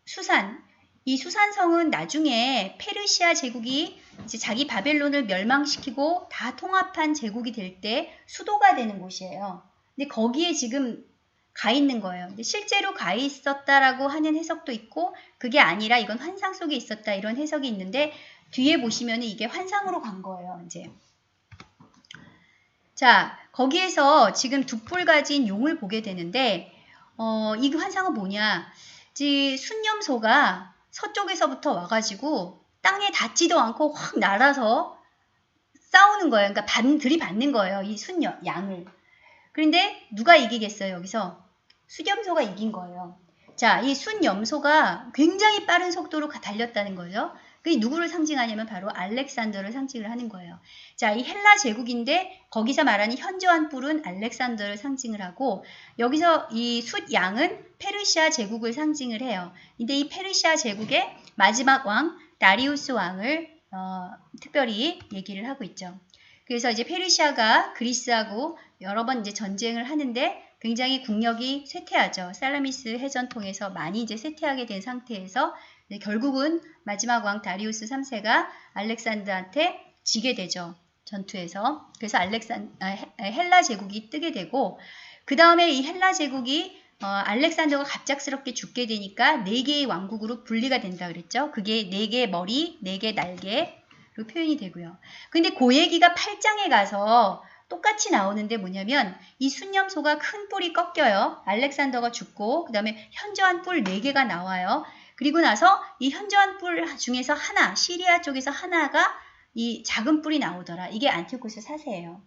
A: 수산. 이 수산성은 나중에 페르시아 제국이 이제 자기 바벨론을 멸망시키고 다 통합한 제국이 될 때 수도가 되는 곳이에요. 근데 거기에 지금 가 있는 거예요. 근데 실제로 가 있었다라고 하는 해석도 있고 그게 아니라 이건 환상 속에 있었다 이런 해석이 있는데 뒤에 보시면 이게 환상으로 간 거예요. 이제. 자, 거기에서 지금 두 뿔 가진 용을 보게 되는데 이 환상은 뭐냐? 순념소가 서쪽에서부터 와가지고 땅에 닿지도 않고 확 날아서 싸우는 거예요. 그러니까 들이받는 거예요. 이 양을. 그런데 누가 이기겠어요? 여기서 수렴소가 이긴 거예요. 자, 이 순염소가 굉장히 빠른 속도로 달렸다는 거죠. 그게 누구를 상징하냐면 바로 알렉산더를 상징을 하는 거예요. 자, 이 헬라 제국인데 거기서 말하는 현저한 뿔은 알렉산더를 상징을 하고 여기서 이 숫양은 페르시아 제국을 상징을 해요. 근데 이 페르시아 제국의 마지막 왕 다리우스 왕을 특별히 얘기를 하고 있죠. 그래서 이제 페르시아가 그리스하고 여러 번 이제 전쟁을 하는데 굉장히 국력이 쇠퇴하죠. 살라미스 해전 통해서 많이 이제 쇠퇴하게 된 상태에서 결국은 마지막 왕 다리우스 3세가 알렉산더한테 지게 되죠. 전투에서. 그래서 헬라 제국이 뜨게 되고, 그 다음에 이 헬라 제국이 알렉산더가 갑작스럽게 죽게 되니까 4개의 왕국으로 분리가 된다 그랬죠. 그게 4개의 머리, 4개의 날개로 표현이 되고요. 근데 그 얘기가 8장에 가서 똑같이 나오는데 뭐냐면 이 순념소가 큰 뿔이 꺾여요. 알렉산더가 죽고 그 다음에 현저한 뿔 4개가 나와요. 그리고 나서 이 현저한 뿔 중에서 하나, 시리아 쪽에서 하나가 이 작은 뿔이 나오더라. 이게 안티오코스 4세예요.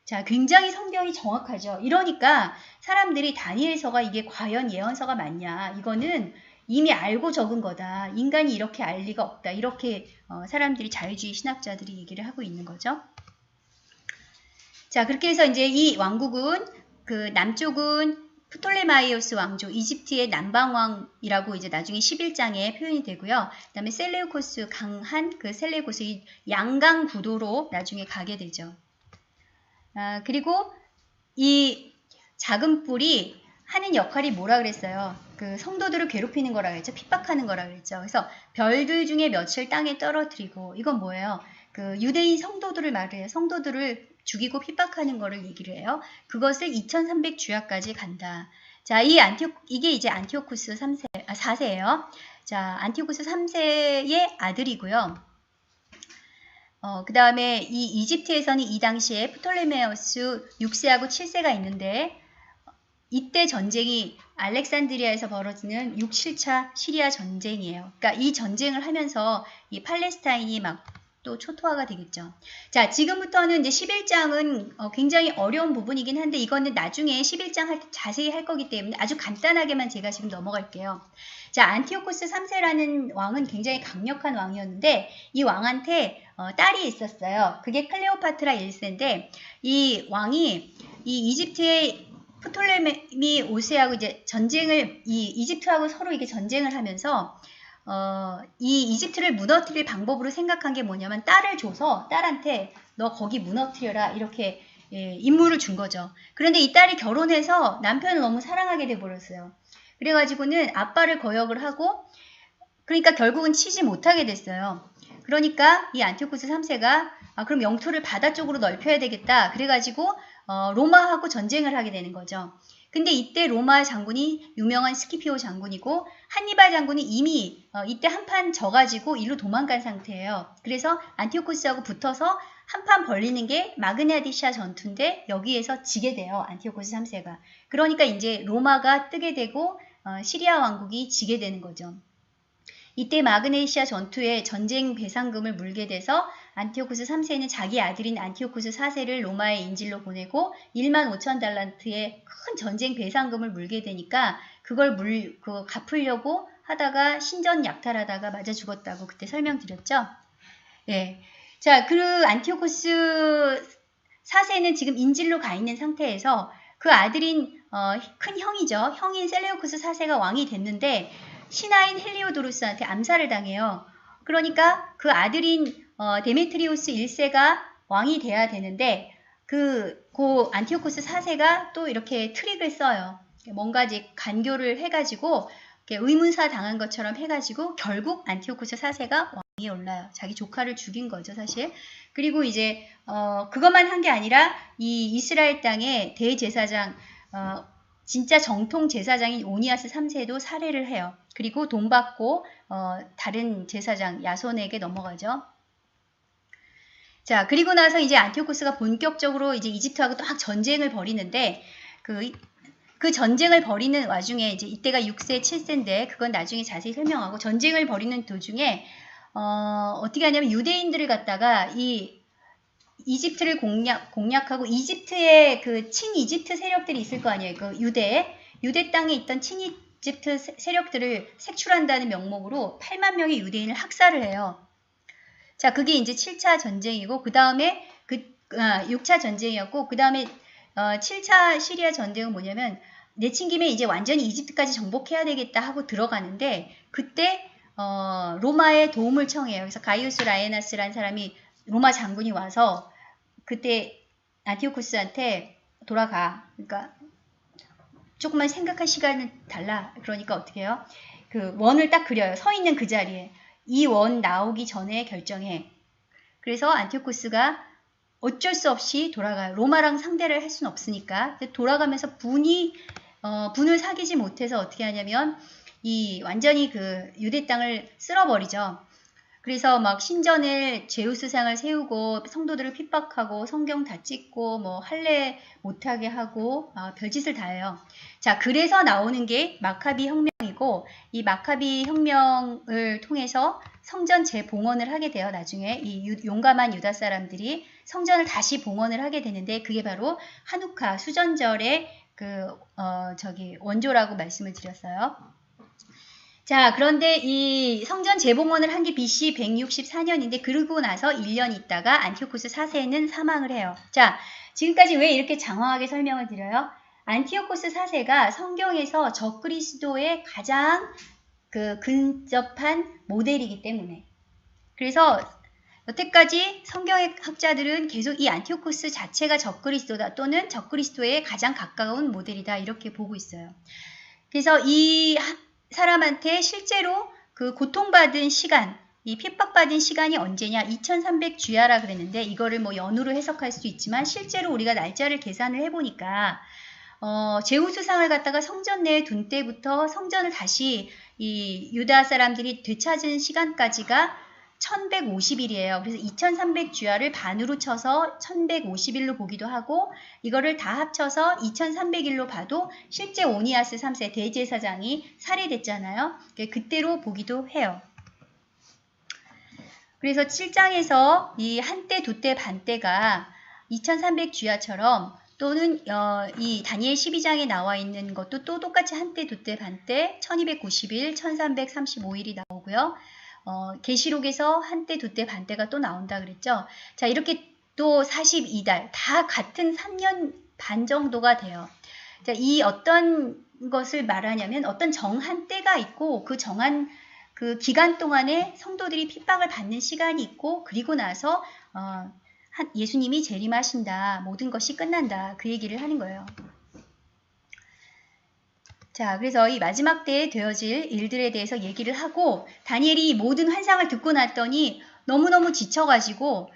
A: 자, 굉장히 성경이 정확하죠. 이러니까 사람들이 다니엘서가 이게 과연 예언서가 맞냐. 이거는 이미 알고 적은 거다. 인간이 이렇게 알 리가 없다. 이렇게 사람들이 자유주의 신학자들이 얘기를 하고 있는 거죠. 자, 그렇게 해서 이제 이 왕국은 그 남쪽은 프톨레마이오스 왕조, 이집트의 남방왕이라고 이제 나중에 11장에 표현이 되고요. 그 다음에 셀레우코스 강한 그 셀레우코스 이 양강 구도로 나중에 가게 되죠. 그리고 이 작은 뿔이 하는 역할이 뭐라 그랬어요? 그 성도들을 괴롭히는 거라 그랬죠. 핍박하는 거라 그랬죠. 그래서 별들 중에 몇을 땅에 떨어뜨리고, 이건 뭐예요? 그 유대인 성도들을 말해요. 성도들을 죽이고 핍박하는 거를 얘기를 해요. 그것을 2300 주야까지 간다. 자, 이게 이제 안티오쿠스 4세예요. 자, 안티오쿠스 3세의 아들이고요. 그 다음에 이 이집트에서는 이 당시에 프톨레메우스 6세하고 7세가 있는데, 이때 전쟁이 알렉산드리아에서 벌어지는 6, 7차 시리아 전쟁이에요. 그러니까 이 전쟁을 하면서 이 팔레스타인이 막 또 초토화가 되겠죠. 자, 지금부터는 이제 11장은 굉장히 어려운 부분이긴 한데, 이거는 나중에 11장 할 때 자세히 할 거기 때문에 아주 간단하게만 제가 지금 넘어갈게요. 자, 안티오코스 3세라는 왕은 굉장히 강력한 왕이었는데, 이 왕한테 딸이 있었어요. 그게 클레오파트라 1세인데, 이 왕이 이 이집트의 프톨레미 5세하고 이제 이집트하고 서로 이게 전쟁을 하면서 이 이집트를 무너뜨릴 방법으로 생각한 게 뭐냐면, 딸을 줘서 딸한테 너 거기 무너뜨려라 이렇게 임무를 준 거죠. 그런데 이 딸이 결혼해서 남편을 너무 사랑하게 돼버렸어요. 그래가지고는 아빠를 거역을 하고, 그러니까 결국은 치지 못하게 됐어요. 그러니까 이 안티오코스 3세가 그럼 영토를 바다 쪽으로 넓혀야 되겠다. 그래가지고 로마하고 전쟁을 하게 되는 거죠. 근데 이때 로마 장군이 유명한 스키피오 장군이고, 한니발 장군이 이미 이때 한판 져가지고 일로 도망간 상태예요. 그래서 안티오코스하고 붙어서 한판 벌리는 게 마그나디샤 전투인데, 여기에서 지게 돼요. 안티오코스 3세가. 그러니까 이제 로마가 뜨게 되고 시리아 왕국이 지게 되는 거죠. 이때 마그네시아 전투에 전쟁 배상금을 물게 돼서 안티오코스 3세는 자기 아들인 안티오코스 4세를 로마의 인질로 보내고 15,000달란트의 큰 전쟁 배상금을 물게 되니까 그걸 갚으려고 하다가 신전 약탈하다가 맞아 죽었다고 그때 설명드렸죠. 네. 자, 그 안티오코스 4세는 지금 인질로 가 있는 상태에서 그 아들인 큰 형이죠. 형인 셀레우코스 4세가 왕이 됐는데, 신하인 헬리오도루스한테 암살을 당해요. 그러니까 그 아들인 데메트리우스 1세가 왕이 돼야 되는데, 그 안티오코스 4세가 또 이렇게 트릭을 써요. 뭔가 이제 간교를 해가지고 의문사 당한 것처럼 해가지고 결국 안티오코스 4세가 왕위에 올라요. 자기 조카를 죽인 거죠, 사실. 그리고 이제 그것만 한 게 아니라 이 이스라엘 땅의 대제사장, 진짜 정통 제사장인 오니아스 3세도 살해를 해요. 그리고 돈 받고 다른 제사장 야손에게 넘어가죠. 자, 그리고 나서 이제 안티오코스가 본격적으로 이제 이집트하고 또 전쟁을 벌이는데, 그 전쟁을 벌이는 와중에 이제 이때가 6세, 7세인데 그건 나중에 자세히 설명하고, 전쟁을 벌이는 도중에 어떻게 하냐면 유대인들을 갖다가 이 이집트를 공략하고, 이집트의 그 친이집트 세력들이 있을 거 아니에요. 그 유대 땅에 있던 친이집트 세력들을 색출한다는 명목으로 8만 명의 유대인을 학살을 해요. 자, 그게 이제 7차 전쟁이고, 그 다음에 6차 전쟁이었고, 그 다음에 7차 시리아 전쟁은 뭐냐면, 내친 김에 이제 완전히 이집트까지 정복해야 되겠다 하고 들어가는데, 그때 로마의 도움을 청해요. 그래서 가이우스 라에나스라는 사람이, 로마 장군이 와서 그때 안티오코스한테 돌아가. 그러니까 조금만 생각할 시간을 달라. 그러니까 어떻게 해요? 그 원을 딱 그려요. 서 있는 그 자리에. 이 원 나오기 전에 결정해. 그래서 안티오코스가 어쩔 수 없이 돌아가요. 로마랑 상대를 할 수는 없으니까. 돌아가면서 분을 사귀지 못해서 어떻게 하냐면 완전히 그 유대 땅을 쓸어버리죠. 그래서 막 신전에 제우스상을 세우고 성도들을 핍박하고 성경 다 찍고 뭐 할례 못하게 하고 별짓을 다 해요. 자, 그래서 나오는 게 마카비 혁명이고 이 마카비 혁명을 통해서 성전 재봉헌을 하게 돼요. 나중에 이 용감한 유다 사람들이 성전을 다시 봉헌을 하게 되는데 그게 바로 하누카 수전절의 원조라고 말씀을 드렸어요. 자, 그런데 이 성전 재봉헌을 한 게 BC 164년인데 그러고 나서 1년 있다가 안티오코스 4세는 사망을 해요. 자, 지금까지 왜 이렇게 장황하게 설명을 드려요? 안티오코스 4세가 성경에서 적그리스도의 가장 근접한 모델이기 때문에. 그래서 여태까지 성경의 학자들은 계속 이 안티오코스 자체가 적그리스도다 또는 적그리스도의 가장 가까운 모델이다 이렇게 보고 있어요. 그래서 이 사람한테 실제로 그 고통받은 시간, 이 핍박받은 시간이 언제냐? 2300주야라 그랬는데 이거를 뭐 연으로 해석할 수 있지만 실제로 우리가 날짜를 계산을 해보니까 제우스상을 갖다가 성전 내에 둔 때부터 성전을 다시 이 유다 사람들이 되찾은 시간까지가 1150일이에요. 그래서 2300주야를 반으로 쳐서 1150일로 보기도 하고 이거를 다 합쳐서 2300일로 봐도 실제 오니아스 3세 대제사장이 살해됐잖아요. 그때로 보기도 해요. 그래서 7장에서 이 한때, 두때, 반때가 2300주야처럼 또는 이 다니엘 12장에 나와 있는 것도 또 똑같이 한때, 두때, 반때 1290일, 1335일이 나오고요. 계시록에서 한때, 두때, 반때가 또 나온다 그랬죠. 자, 이렇게 또 42달 다 같은 3년 반 정도가 돼요. 자, 이 어떤 것을 말하냐면 어떤 정한 때가 있고 그 정한 그 기간 동안에 성도들이 핍박을 받는 시간이 있고 그리고 나서 예수님이 재림하신다. 모든 것이 끝난다. 그 얘기를 하는 거예요. 자, 그래서 이 마지막 때에 되어질 일들에 대해서 얘기를 하고 다니엘이 이 모든 환상을 듣고 났더니 너무너무 지쳐가지고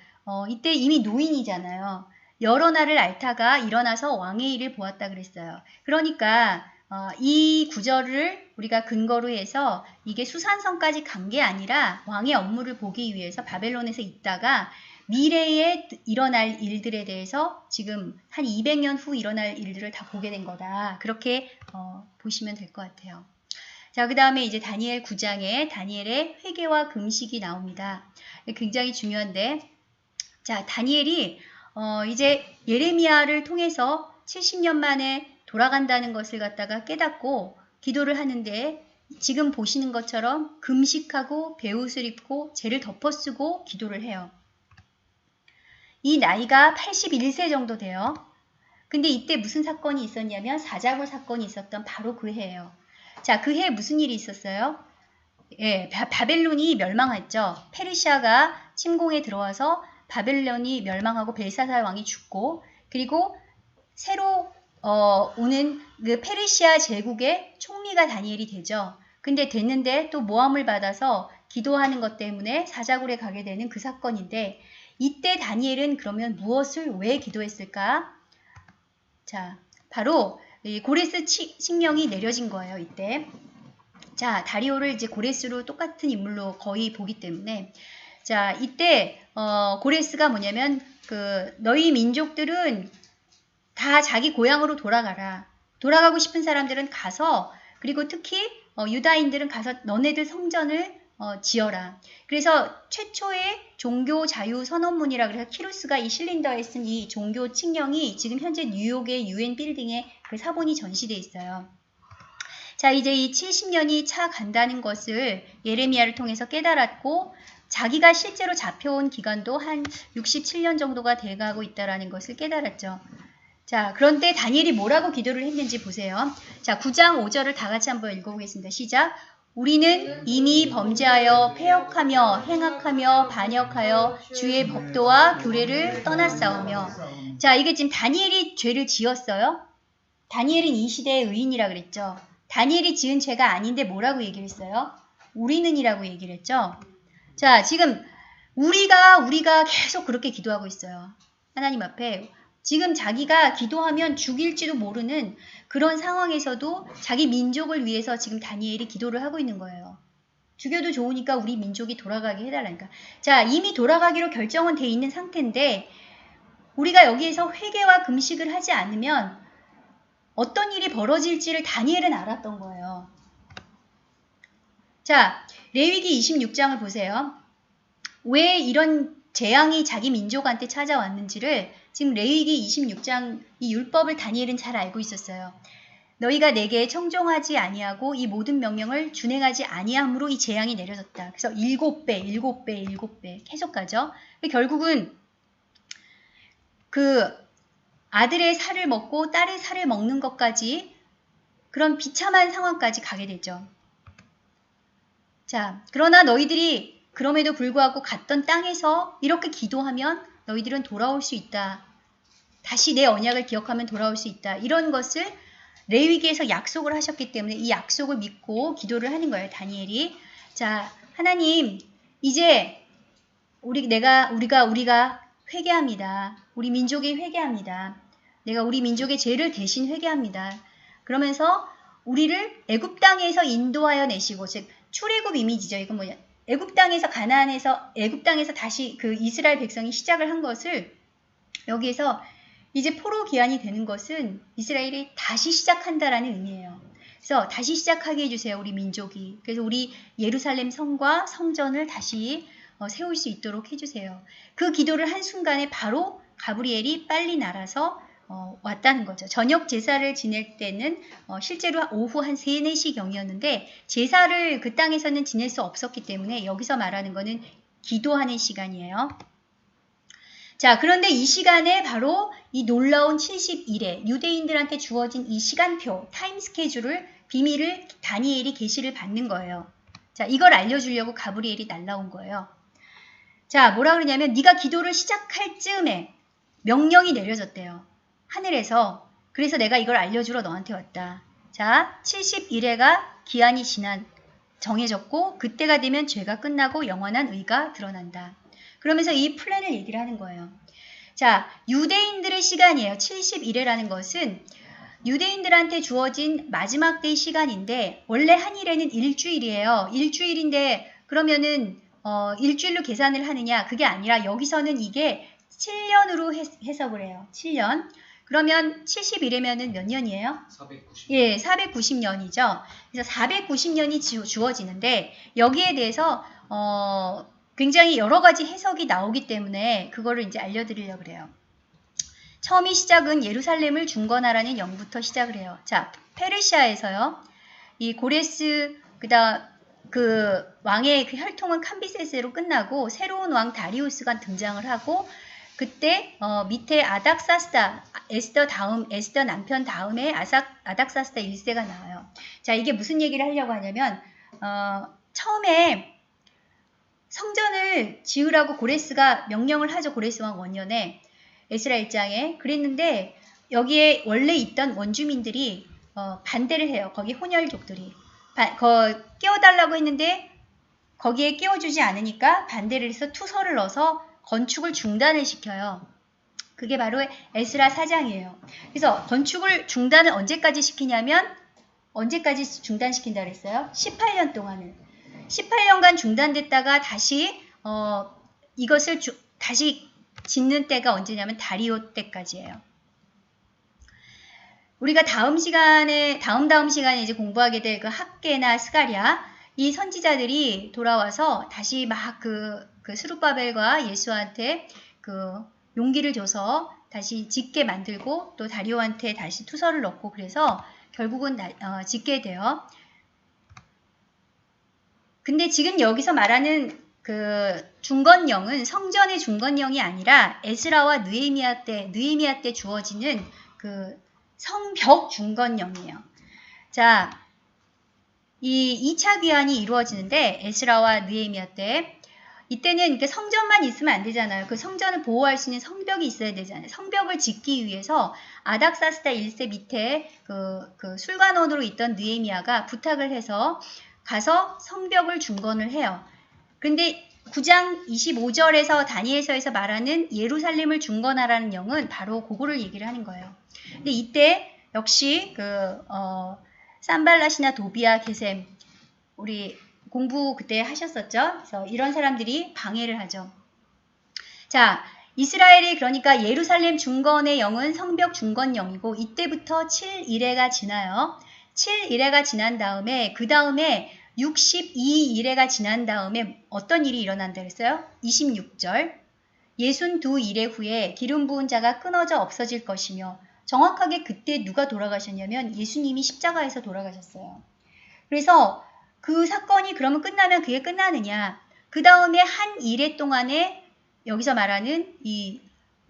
A: 이때 이미 노인이잖아요. 여러 날을 앓다가 일어나서 왕의 일을 보았다 그랬어요. 그러니까 이 구절을 우리가 근거로 해서 이게 수산성까지 간 게 아니라 왕의 업무를 보기 위해서 바벨론에서 있다가 미래에 일어날 일들에 대해서 지금 한 200년 후 일어날 일들을 다 보게 된 거다. 그렇게 보시면 될 것 같아요. 자, 그 다음에 이제 다니엘 9장에 다니엘의 회개와 금식이 나옵니다. 굉장히 중요한데, 자, 다니엘이 이제 예레미야를 통해서 70년 만에 돌아간다는 것을 갖다가 깨닫고 기도를 하는데 지금 보시는 것처럼 금식하고 베옷을 입고 죄를 덮어쓰고 기도를 해요. 이 나이가 81세 정도 돼요. 근데 이때 무슨 사건이 있었냐면 사자굴 사건이 있었던 바로 그 해예요. 자, 그 해에 무슨 일이 있었어요? 예, 바벨론이 멸망했죠. 페르시아가 침공에 들어와서 바벨론이 멸망하고 벨사살 왕이 죽고 그리고 새로 오는 그 페르시아 제국의 총리가 다니엘이 되죠. 근데 됐는데 또 모함을 받아서 기도하는 것 때문에 사자굴에 가게 되는 그 사건인데 이때 다니엘은 그러면 무엇을 왜 기도했을까? 자, 바로 고레스 칙령이 내려진 거예요, 이때. 자, 다리오를 이제 고레스로 똑같은 인물로 거의 보기 때문에 자, 이때 고레스가 뭐냐면 너희 민족들은 다 자기 고향으로 돌아가라. 돌아가고 싶은 사람들은 가서 그리고 특히 유다인들은 가서 너네들 성전을 지어라. 그래서 최초의 종교 자유 선언문이라 그래서 키루스가 이 실린더에 쓴 이 종교 칙령이 지금 현재 뉴욕의 UN 빌딩에 그 사본이 전시되어 있어요. 자, 이제 이 70년이 차 간다는 것을 예레미야를 통해서 깨달았고 자기가 실제로 잡혀온 기간도 한 67년 정도가 돼가고 있다는 것을 깨달았죠. 자, 그런데 다니엘이 뭐라고 기도를 했는지 보세요. 자, 9장 5절을 다 같이 한번 읽어보겠습니다. 시작. 우리는 이미 범죄하여 패역하며 행악하며 반역하여 주의 법도와 규례를 떠났사오며. 자, 이게 지금 다니엘이 죄를 지었어요? 다니엘은 이 시대의 의인이라 그랬죠. 다니엘이 지은 죄가 아닌데 뭐라고 얘기를 했어요? 우리는이라고 얘기를 했죠. 자, 지금 우리가 계속 그렇게 기도하고 있어요. 하나님 앞에 지금 자기가 기도하면 죽일지도 모르는 그런 상황에서도 자기 민족을 위해서 지금 다니엘이 기도를 하고 있는 거예요. 죽여도 좋으니까 우리 민족이 돌아가게 해달라니까. 자, 이미 돌아가기로 결정은 돼 있는 상태인데 우리가 여기에서 회개와 금식을 하지 않으면 어떤 일이 벌어질지를 다니엘은 알았던 거예요. 자, 레위기 26장을 보세요. 왜 이런 재앙이 자기 민족한테 찾아왔는지를 지금 레위기 26장 이 율법을 다니엘은 잘 알고 있었어요. 너희가 내게 청종하지 아니하고 이 모든 명령을 준행하지 아니함으로 이 재앙이 내려졌다. 그래서 7배 계속 가죠. 결국은 그 아들의 살을 먹고 딸의 살을 먹는 것까지 그런 비참한 상황까지 가게 되죠. 자, 그러나 너희들이 그럼에도 불구하고 갔던 땅에서 이렇게 기도하면 너희들은 돌아올 수 있다. 다시 내 언약을 기억하면 돌아올 수 있다. 이런 것을 레위기에서 약속을 하셨기 때문에 이 약속을 믿고 기도를 하는 거예요. 다니엘이. 자, 하나님 이제 우리가 회개합니다. 우리 민족이 회개합니다. 내가 우리 민족의 죄를 대신 회개합니다. 그러면서 우리를 애굽 땅에서 인도하여 내시고, 즉 출애굽 이미지죠. 이건 뭐냐? 애굽 땅에서 애굽 땅에서 다시 그 이스라엘 백성이 시작을 한 것을 여기에서 이제 포로 기한이 되는 것은 이스라엘이 다시 시작한다라는 의미예요. 그래서 다시 시작하게 해주세요. 우리 민족이. 그래서 우리 예루살렘 성과 성전을 다시 세울 수 있도록 해주세요. 그 기도를 한 순간에 바로 가브리엘이 빨리 날아서 왔다는 거죠. 저녁 제사를 지낼 때는 실제로 오후 한 3, 4시경이었는데 제사를 그 땅에서는 지낼 수 없었기 때문에 여기서 말하는 거는 기도하는 시간이에요. 자, 그런데 이 시간에 바로 이 놀라운 70일에 유대인들한테 주어진 이 시간표, 타임 스케줄을 비밀을 다니엘이 계시를 받는 거예요. 자, 이걸 알려주려고 가브리엘이 날라온 거예요. 자, 뭐라 그러냐면 네가 기도를 시작할 즈음에 명령이 내려졌대요. 하늘에서. 그래서 내가 이걸 알려주러 너한테 왔다. 자, 70일에가 기한이 정해졌고 그때가 되면 죄가 끝나고 영원한 의가 드러난다. 그러면서 이 플랜을 얘기를 하는 거예요. 자, 유대인들의 시간이에요. 70일이라는 것은 유대인들한테 주어진 마지막 때의 시간인데 원래 한일에는 일주일이에요. 일주일인데 그러면은 일주일로 계산을 하느냐? 그게 아니라 여기서는 이게 7년으로 해석을 해요. 7년. 그러면 70일이면은 몇 년이에요?
B: 490년.
A: 예, 490년이죠. 그래서 490년이 주어지는데 여기에 대해서 굉장히 여러 가지 해석이 나오기 때문에 그거를 이제 알려드리려고 그래요. 처음이 시작은 예루살렘을 중건하라는 영부터 시작을 해요. 자, 페르시아에서요. 이 고레스 그 왕의 그 혈통은 캄비세스로 끝나고 새로운 왕 다리우스가 등장을 하고 그때 밑에 아닥사스다, 에스더 남편 다음에 아닥사스다 1세가 나와요. 자, 이게 무슨 얘기를 하려고 하냐면 처음에 성전을 지으라고 고레스가 명령을 하죠. 고레스 왕 원년에 에스라 1장에 그랬는데 여기에 원래 있던 원주민들이 반대를 해요. 거기 혼혈족들이 끼워달라고 했는데 거기에 끼워주지 않으니까 반대를 해서 투서를 넣어서 건축을 중단을 시켜요. 그게 바로 에스라 4장이에요. 그래서 건축을 중단을 언제까지 시키냐면 언제까지 중단시킨다 그랬어요? 18년 동안을. 18년간 중단됐다가 다시 이것을 다시 짓는 때가 언제냐면 다리오 때까지예요. 우리가 다음 시간에 이제 공부하게 될 그 학계나 스가랴 이 선지자들이 돌아와서 다시 막 그 스룹바벨과 예수한테 그 용기를 줘서 다시 짓게 만들고 또 다리오한테 다시 투서를 넣고 그래서 결국은 짓게 돼요. 근데 지금 여기서 말하는 그 중건령은 성전의 중건령이 아니라 에스라와 느헤미야 때 주어지는 그 성벽 중건령이에요. 자, 이 2차 귀환이 이루어지는데 에스라와 느헤미야 때 이때는 이렇게 성전만 있으면 안 되잖아요. 그 성전을 보호할 수 있는 성벽이 있어야 되잖아요. 성벽을 짓기 위해서 아닥사스다 1세 밑에 그 술관원으로 있던 느헤미야가 부탁을 해서 가서 성벽을 중건을 해요. 그런데 9장 25절에서 다니엘서에서 말하는 예루살렘을 중건하라는 영은 바로 그거를 얘기를 하는 거예요. 근데 이때 역시 산발랏이나 도비아, 게셈 우리 공부 그때 하셨었죠? 그래서 이런 사람들이 방해를 하죠. 자, 이스라엘이 그러니까 예루살렘 중건의 영은 성벽 중건 영이고 이때부터 7일회가 지나요. 7일회가 지난 다음에 그 다음에 62일회가 지난 다음에 어떤 일이 일어난다 그랬어요? 26절 62일회 후에 기름 부은 자가 끊어져 없어질 것이며 정확하게 그때 누가 돌아가셨냐면 예수님이 십자가에서 돌아가셨어요. 그래서 그 사건이 그러면 끝나면 그게 끝나느냐. 그 다음에 한 일회 동안에 여기서 말하는 이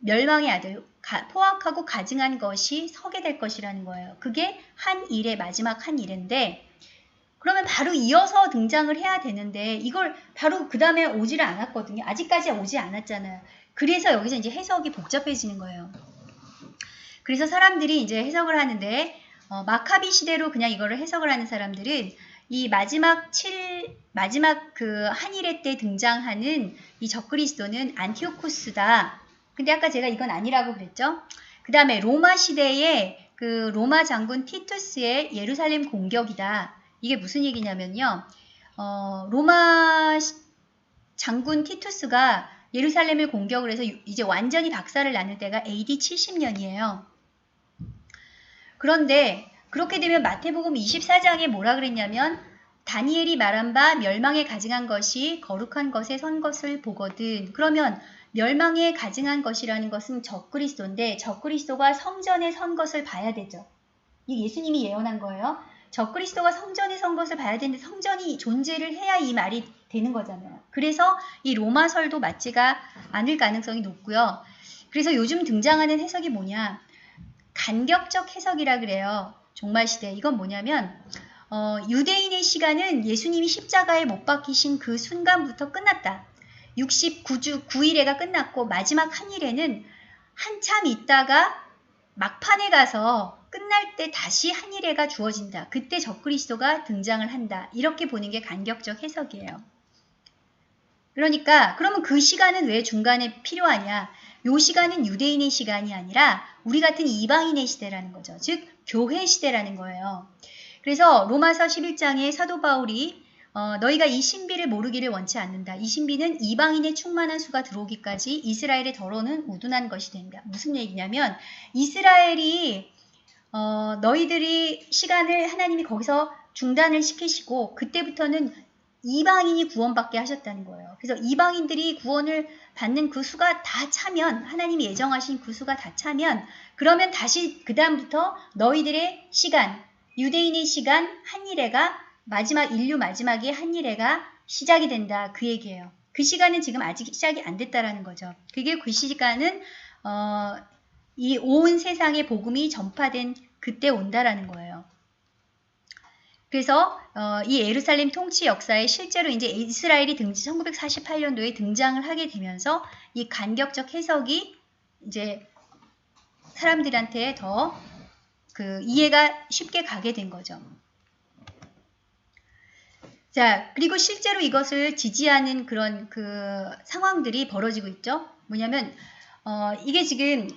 A: 멸망의 아들, 포악하고 가증한 것이 서게 될 것이라는 거예요. 그게 한 일회, 마지막 한 일회인데 그러면 바로 이어서 등장을 해야 되는데 이걸 바로 그 다음에 오지를 않았거든요. 아직까지 오지 않았잖아요. 그래서 여기서 이제 해석이 복잡해지는 거예요. 그래서 사람들이 이제 해석을 하는데 마카비 시대로 그냥 이거를 해석을 하는 사람들은 이 마지막 그 한일회 때 등장하는 이 적그리스도는 안티오코스다. 근데 아까 제가 이건 아니라고 그랬죠. 그 다음에 로마 시대의 그 로마 장군 티투스의 예루살렘 공격이다. 이게 무슨 얘기냐면요. 로마 장군 티투스가 예루살렘을 공격을 해서 이제 완전히 박살을 나는 때가 AD 70년이에요. 그런데 그렇게 되면 마태복음 24장에 뭐라 그랬냐면 다니엘이 말한 바 멸망에 가증한 것이 거룩한 것에 선 것을 보거든. 그러면 멸망에 가증한 것이라는 것은 적그리스도인데 적그리스도가 성전에 선 것을 봐야 되죠. 이게 예수님이 예언한 거예요. 적그리스도가 성전에 선 것을 봐야 되는데 성전이 존재를 해야 이 말이 되는 거잖아요. 그래서 이 로마설도 맞지가 않을 가능성이 높고요. 그래서 요즘 등장하는 해석이 뭐냐. 간격적 해석이라 그래요. 종말시대. 이건 뭐냐면 유대인의 시간은 예수님이 십자가에 못 박히신 그 순간부터 끝났다. 69일회가 끝났고 마지막 한일회는 한참 있다가 막판에 가서 끝날 때 다시 한일회가 주어진다. 그때 적그리스도가 등장을 한다. 이렇게 보는 게 간격적 해석이에요. 그러니까 그러면 그 시간은 왜 중간에 필요하냐. 요 시간은 유대인의 시간이 아니라 우리 같은 이방인의 시대라는 거죠. 즉 교회 시대라는 거예요. 그래서 로마서 11장에 사도 바울이 너희가 이 신비를 모르기를 원치 않는다. 이 신비는 이방인의 충만한 수가 들어오기까지 이스라엘의 덫로는 우둔한 것이 된다. 무슨 얘기냐면 이스라엘이 너희들이 시간을 하나님이 거기서 중단을 시키시고 그때부터는 이방인이 구원받게 하셨다는 거예요. 그래서 이방인들이 구원을 받는 그 수가 다 차면 하나님이 예정하신 그 수가 다 차면 그러면 다시 그 다음부터 너희들의 시간 유대인의 시간 한일회가 인류 마지막에 한일회가 시작이 된다. 그 얘기예요. 그 시간은 지금 아직 시작이 안 됐다라는 거죠. 그게 그 시간은 이 온 세상에 복음이 전파된 그때 온다라는 거예요. 그래서 이 예루살렘 통치 역사에 실제로 이제 이스라엘이 1948년도에 등장을 하게 되면서 이 간격적 해석이 이제 사람들한테 더 그 이해가 쉽게 가게 된 거죠. 자, 그리고 실제로 이것을 지지하는 그런 그 상황들이 벌어지고 있죠. 뭐냐면 이게 지금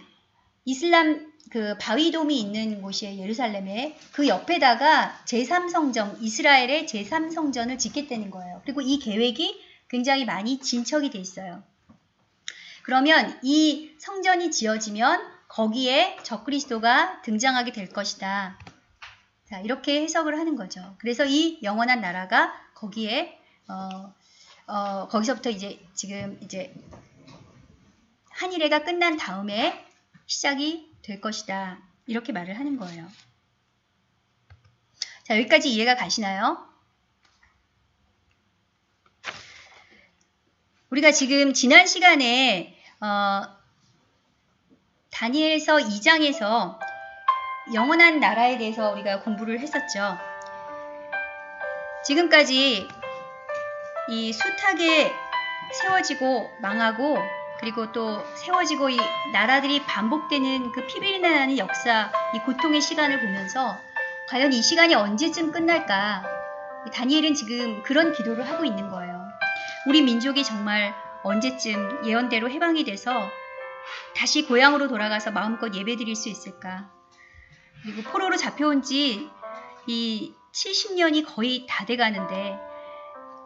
A: 이슬람 그 바위돔이 있는 곳이에요. 예루살렘에. 그 옆에다가 제3성전, 이스라엘의 제3성전을 짓겠다는 거예요. 그리고 이 계획이 굉장히 많이 진척이 돼 있어요. 그러면 이 성전이 지어지면 거기에 적그리스도가 등장하게 될 것이다. 자, 이렇게 해석을 하는 거죠. 그래서 이 영원한 나라가 거기에 거기서부터 이제 지금 이제 한일회가 끝난 다음에 시작이 될 것이다. 이렇게 말을 하는 거예요. 자, 여기까지 이해가 가시나요? 우리가 지금 지난 시간에 다니엘서 2장에서 영원한 나라에 대해서 우리가 공부를 했었죠. 지금까지 이 숱하게 세워지고 망하고 그리고 또 세워지고 이 나라들이 반복되는 그 피비린내 나는 역사, 이 고통의 시간을 보면서 과연 이 시간이 언제쯤 끝날까? 다니엘은 지금 그런 기도를 하고 있는 거예요. 우리 민족이 정말 언제쯤 예언대로 해방이 돼서 다시 고향으로 돌아가서 마음껏 예배드릴 수 있을까? 그리고 포로로 잡혀온 지 이 70년이 거의 다 돼가는데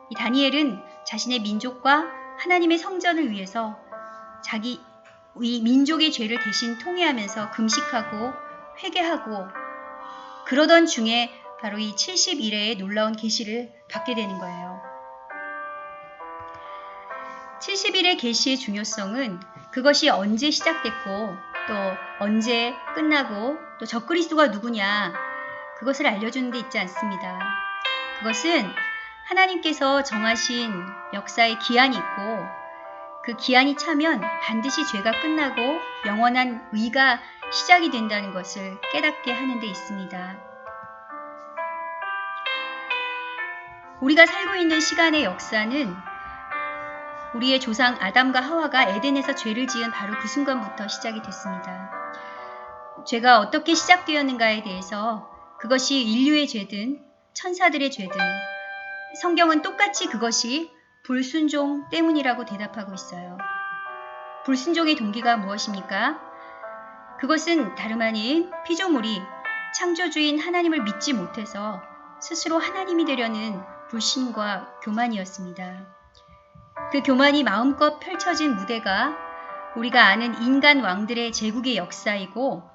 A: 이 다니엘은 자신의 민족과 하나님의 성전을 위해서 이 민족의 죄를 대신 통회하면서 금식하고 회개하고 그러던 중에 바로 이 70일의 놀라운 계시를 받게 되는 거예요. 70일의 계시의 중요성은 그것이 언제 시작됐고 또 언제 끝나고 또 적그리스도가 누구냐 그것을 알려주는 데 있지 않습니다. 그것은 하나님께서 정하신 역사의 기한이 있고 그 기한이 차면 반드시 죄가 끝나고 영원한 의가 시작이 된다는 것을 깨닫게 하는 데 있습니다. 우리가 살고 있는 시간의 역사는 우리의 조상 아담과 하와가 에덴에서 죄를 지은 바로 그 순간부터 시작이 됐습니다. 죄가 어떻게 시작되었는가에 대해서 그것이 인류의 죄든 천사들의 죄든 성경은 똑같이 그것이 불순종 때문이라고 대답하고 있어요. 불순종의 동기가 무엇입니까? 그것은 다름 아닌 피조물이 창조주인 하나님을 믿지 못해서 스스로 하나님이 되려는 불신과 교만이었습니다. 그 교만이 마음껏 펼쳐진 무대가 우리가 아는 인간 왕들의 제국의 역사이고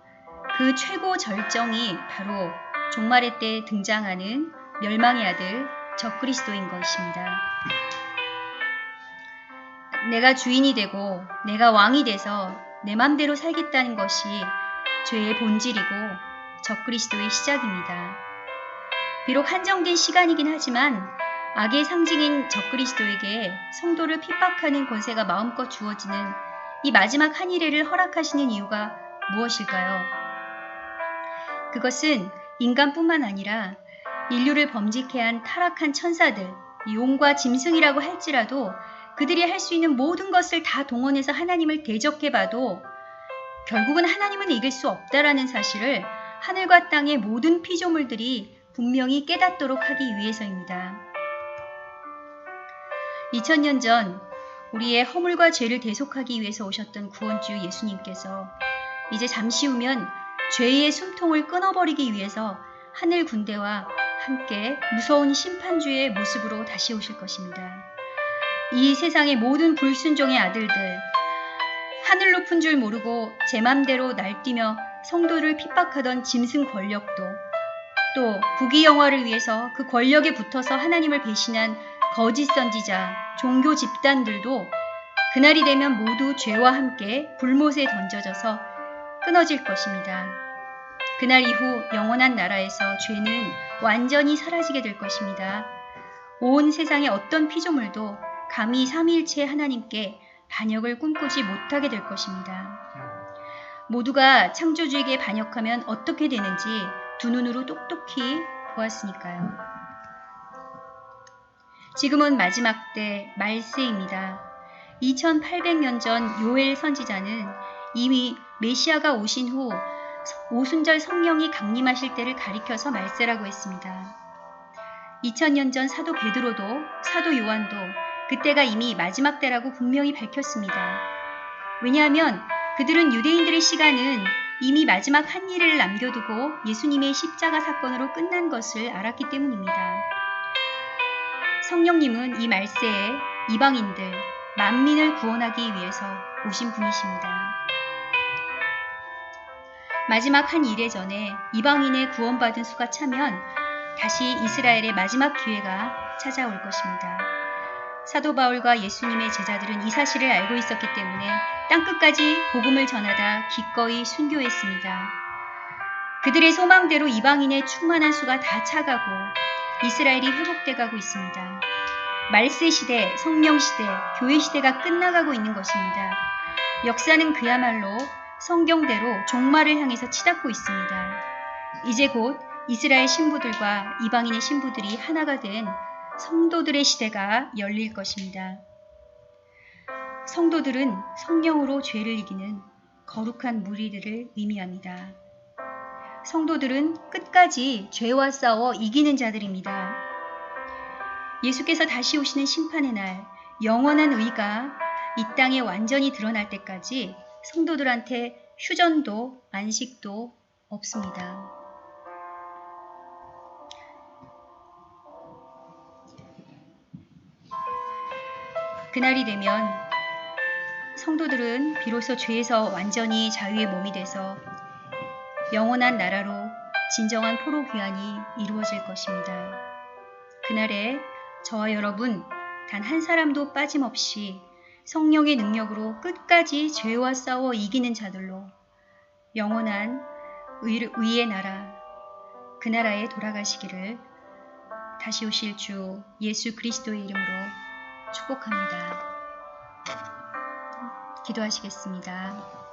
A: 그 최고 절정이 바로 종말의 때 등장하는 멸망의 아들 적그리스도인 것입니다. 내가 주인이 되고 내가 왕이 돼서 내 맘대로 살겠다는 것이 죄의 본질이고 적그리스도의 시작입니다. 비록 한정된 시간이긴 하지만 악의 상징인 적그리스도에게 성도를 핍박하는 권세가 마음껏 주어지는 이 마지막 한 일회를 허락하시는 이유가 무엇일까요? 그것은 인간뿐만 아니라 인류를 범죄케 한 타락한 천사들, 용과 짐승이라고 할지라도 그들이 할 수 있는 모든 것을 다 동원해서 하나님을 대적해봐도 결국은 하나님은 이길 수 없다라는 사실을 하늘과 땅의 모든 피조물들이 분명히 깨닫도록 하기 위해서입니다. 2000년 전 우리의 허물과 죄를 대속하기 위해서 오셨던 구원주 예수님께서 이제 잠시 후면 죄의 숨통을 끊어버리기 위해서 하늘 군대와 함께 무서운 심판주의 모습으로 다시 오실 것입니다. 이 세상의 모든 불순종의 아들들, 하늘 높은 줄 모르고 제 맘대로 날뛰며 성도를 핍박하던 짐승 권력도, 또 부귀영화를 위해서 그 권력에 붙어서 하나님을 배신한 거짓 선지자, 종교 집단들도 그날이 되면 모두 죄와 함께 불못에 던져져서 끊어질 것입니다. 그날 이후 영원한 나라에서 죄는 완전히 사라지게 될 것입니다. 온 세상의 어떤 피조물도 감히 삼위일체 하나님께 반역을 꿈꾸지 못하게 될 것입니다. 모두가 창조주에게 반역하면 어떻게 되는지 두 눈으로 똑똑히 보았으니까요. 지금은 마지막 때 말세입니다. 2800년 전 요엘 선지자는 이미 메시아가 오신 후 오순절 성령이 강림하실 때를 가리켜서 말세라고 했습니다. 2000년 전 사도 베드로도 사도 요한도 그때가 이미 마지막 때라고 분명히 밝혔습니다. 왜냐하면 그들은 유대인들의 시간은 이미 마지막 한 일을 남겨두고 예수님의 십자가 사건으로 끝난 것을 알았기 때문입니다. 성령님은 이 말세에 이방인들, 만민을 구원하기 위해서 오신 분이십니다. 마지막 한 일회 전에 이방인의 구원받은 수가 차면 다시 이스라엘의 마지막 기회가 찾아올 것입니다. 사도 바울과 예수님의 제자들은 이 사실을 알고 있었기 때문에 땅끝까지 복음을 전하다 기꺼이 순교했습니다. 그들의 소망대로 이방인의 충만한 수가 다 차가고 이스라엘이 회복돼 가고 있습니다. 말세 시대, 성령 시대, 교회 시대가 끝나가고 있는 것입니다. 역사는 그야말로 성경대로 종말을 향해서 치닫고 있습니다. 이제 곧 이스라엘 신부들과 이방인의 신부들이 하나가 된 성도들의 시대가 열릴 것입니다. 성도들은 성령으로 죄를 이기는 거룩한 무리들을 의미합니다. 성도들은 끝까지 죄와 싸워 이기는 자들입니다. 예수께서 다시 오시는 심판의 날, 영원한 의가 이 땅에 완전히 드러날 때까지 성도들한테 휴전도 안식도 없습니다. 그날이 되면 성도들은 비로소 죄에서 완전히 자유의 몸이 돼서 영원한 나라로 진정한 포로 귀환이 이루어질 것입니다. 그날에 저와 여러분 단 한 사람도 빠짐없이 성령의 능력으로 끝까지 죄와 싸워 이기는 자들로 영원한 의의 나라, 그 나라에 돌아가시기를 다시 오실 주 예수 그리스도의 이름으로 축복합니다. 기도하시겠습니다.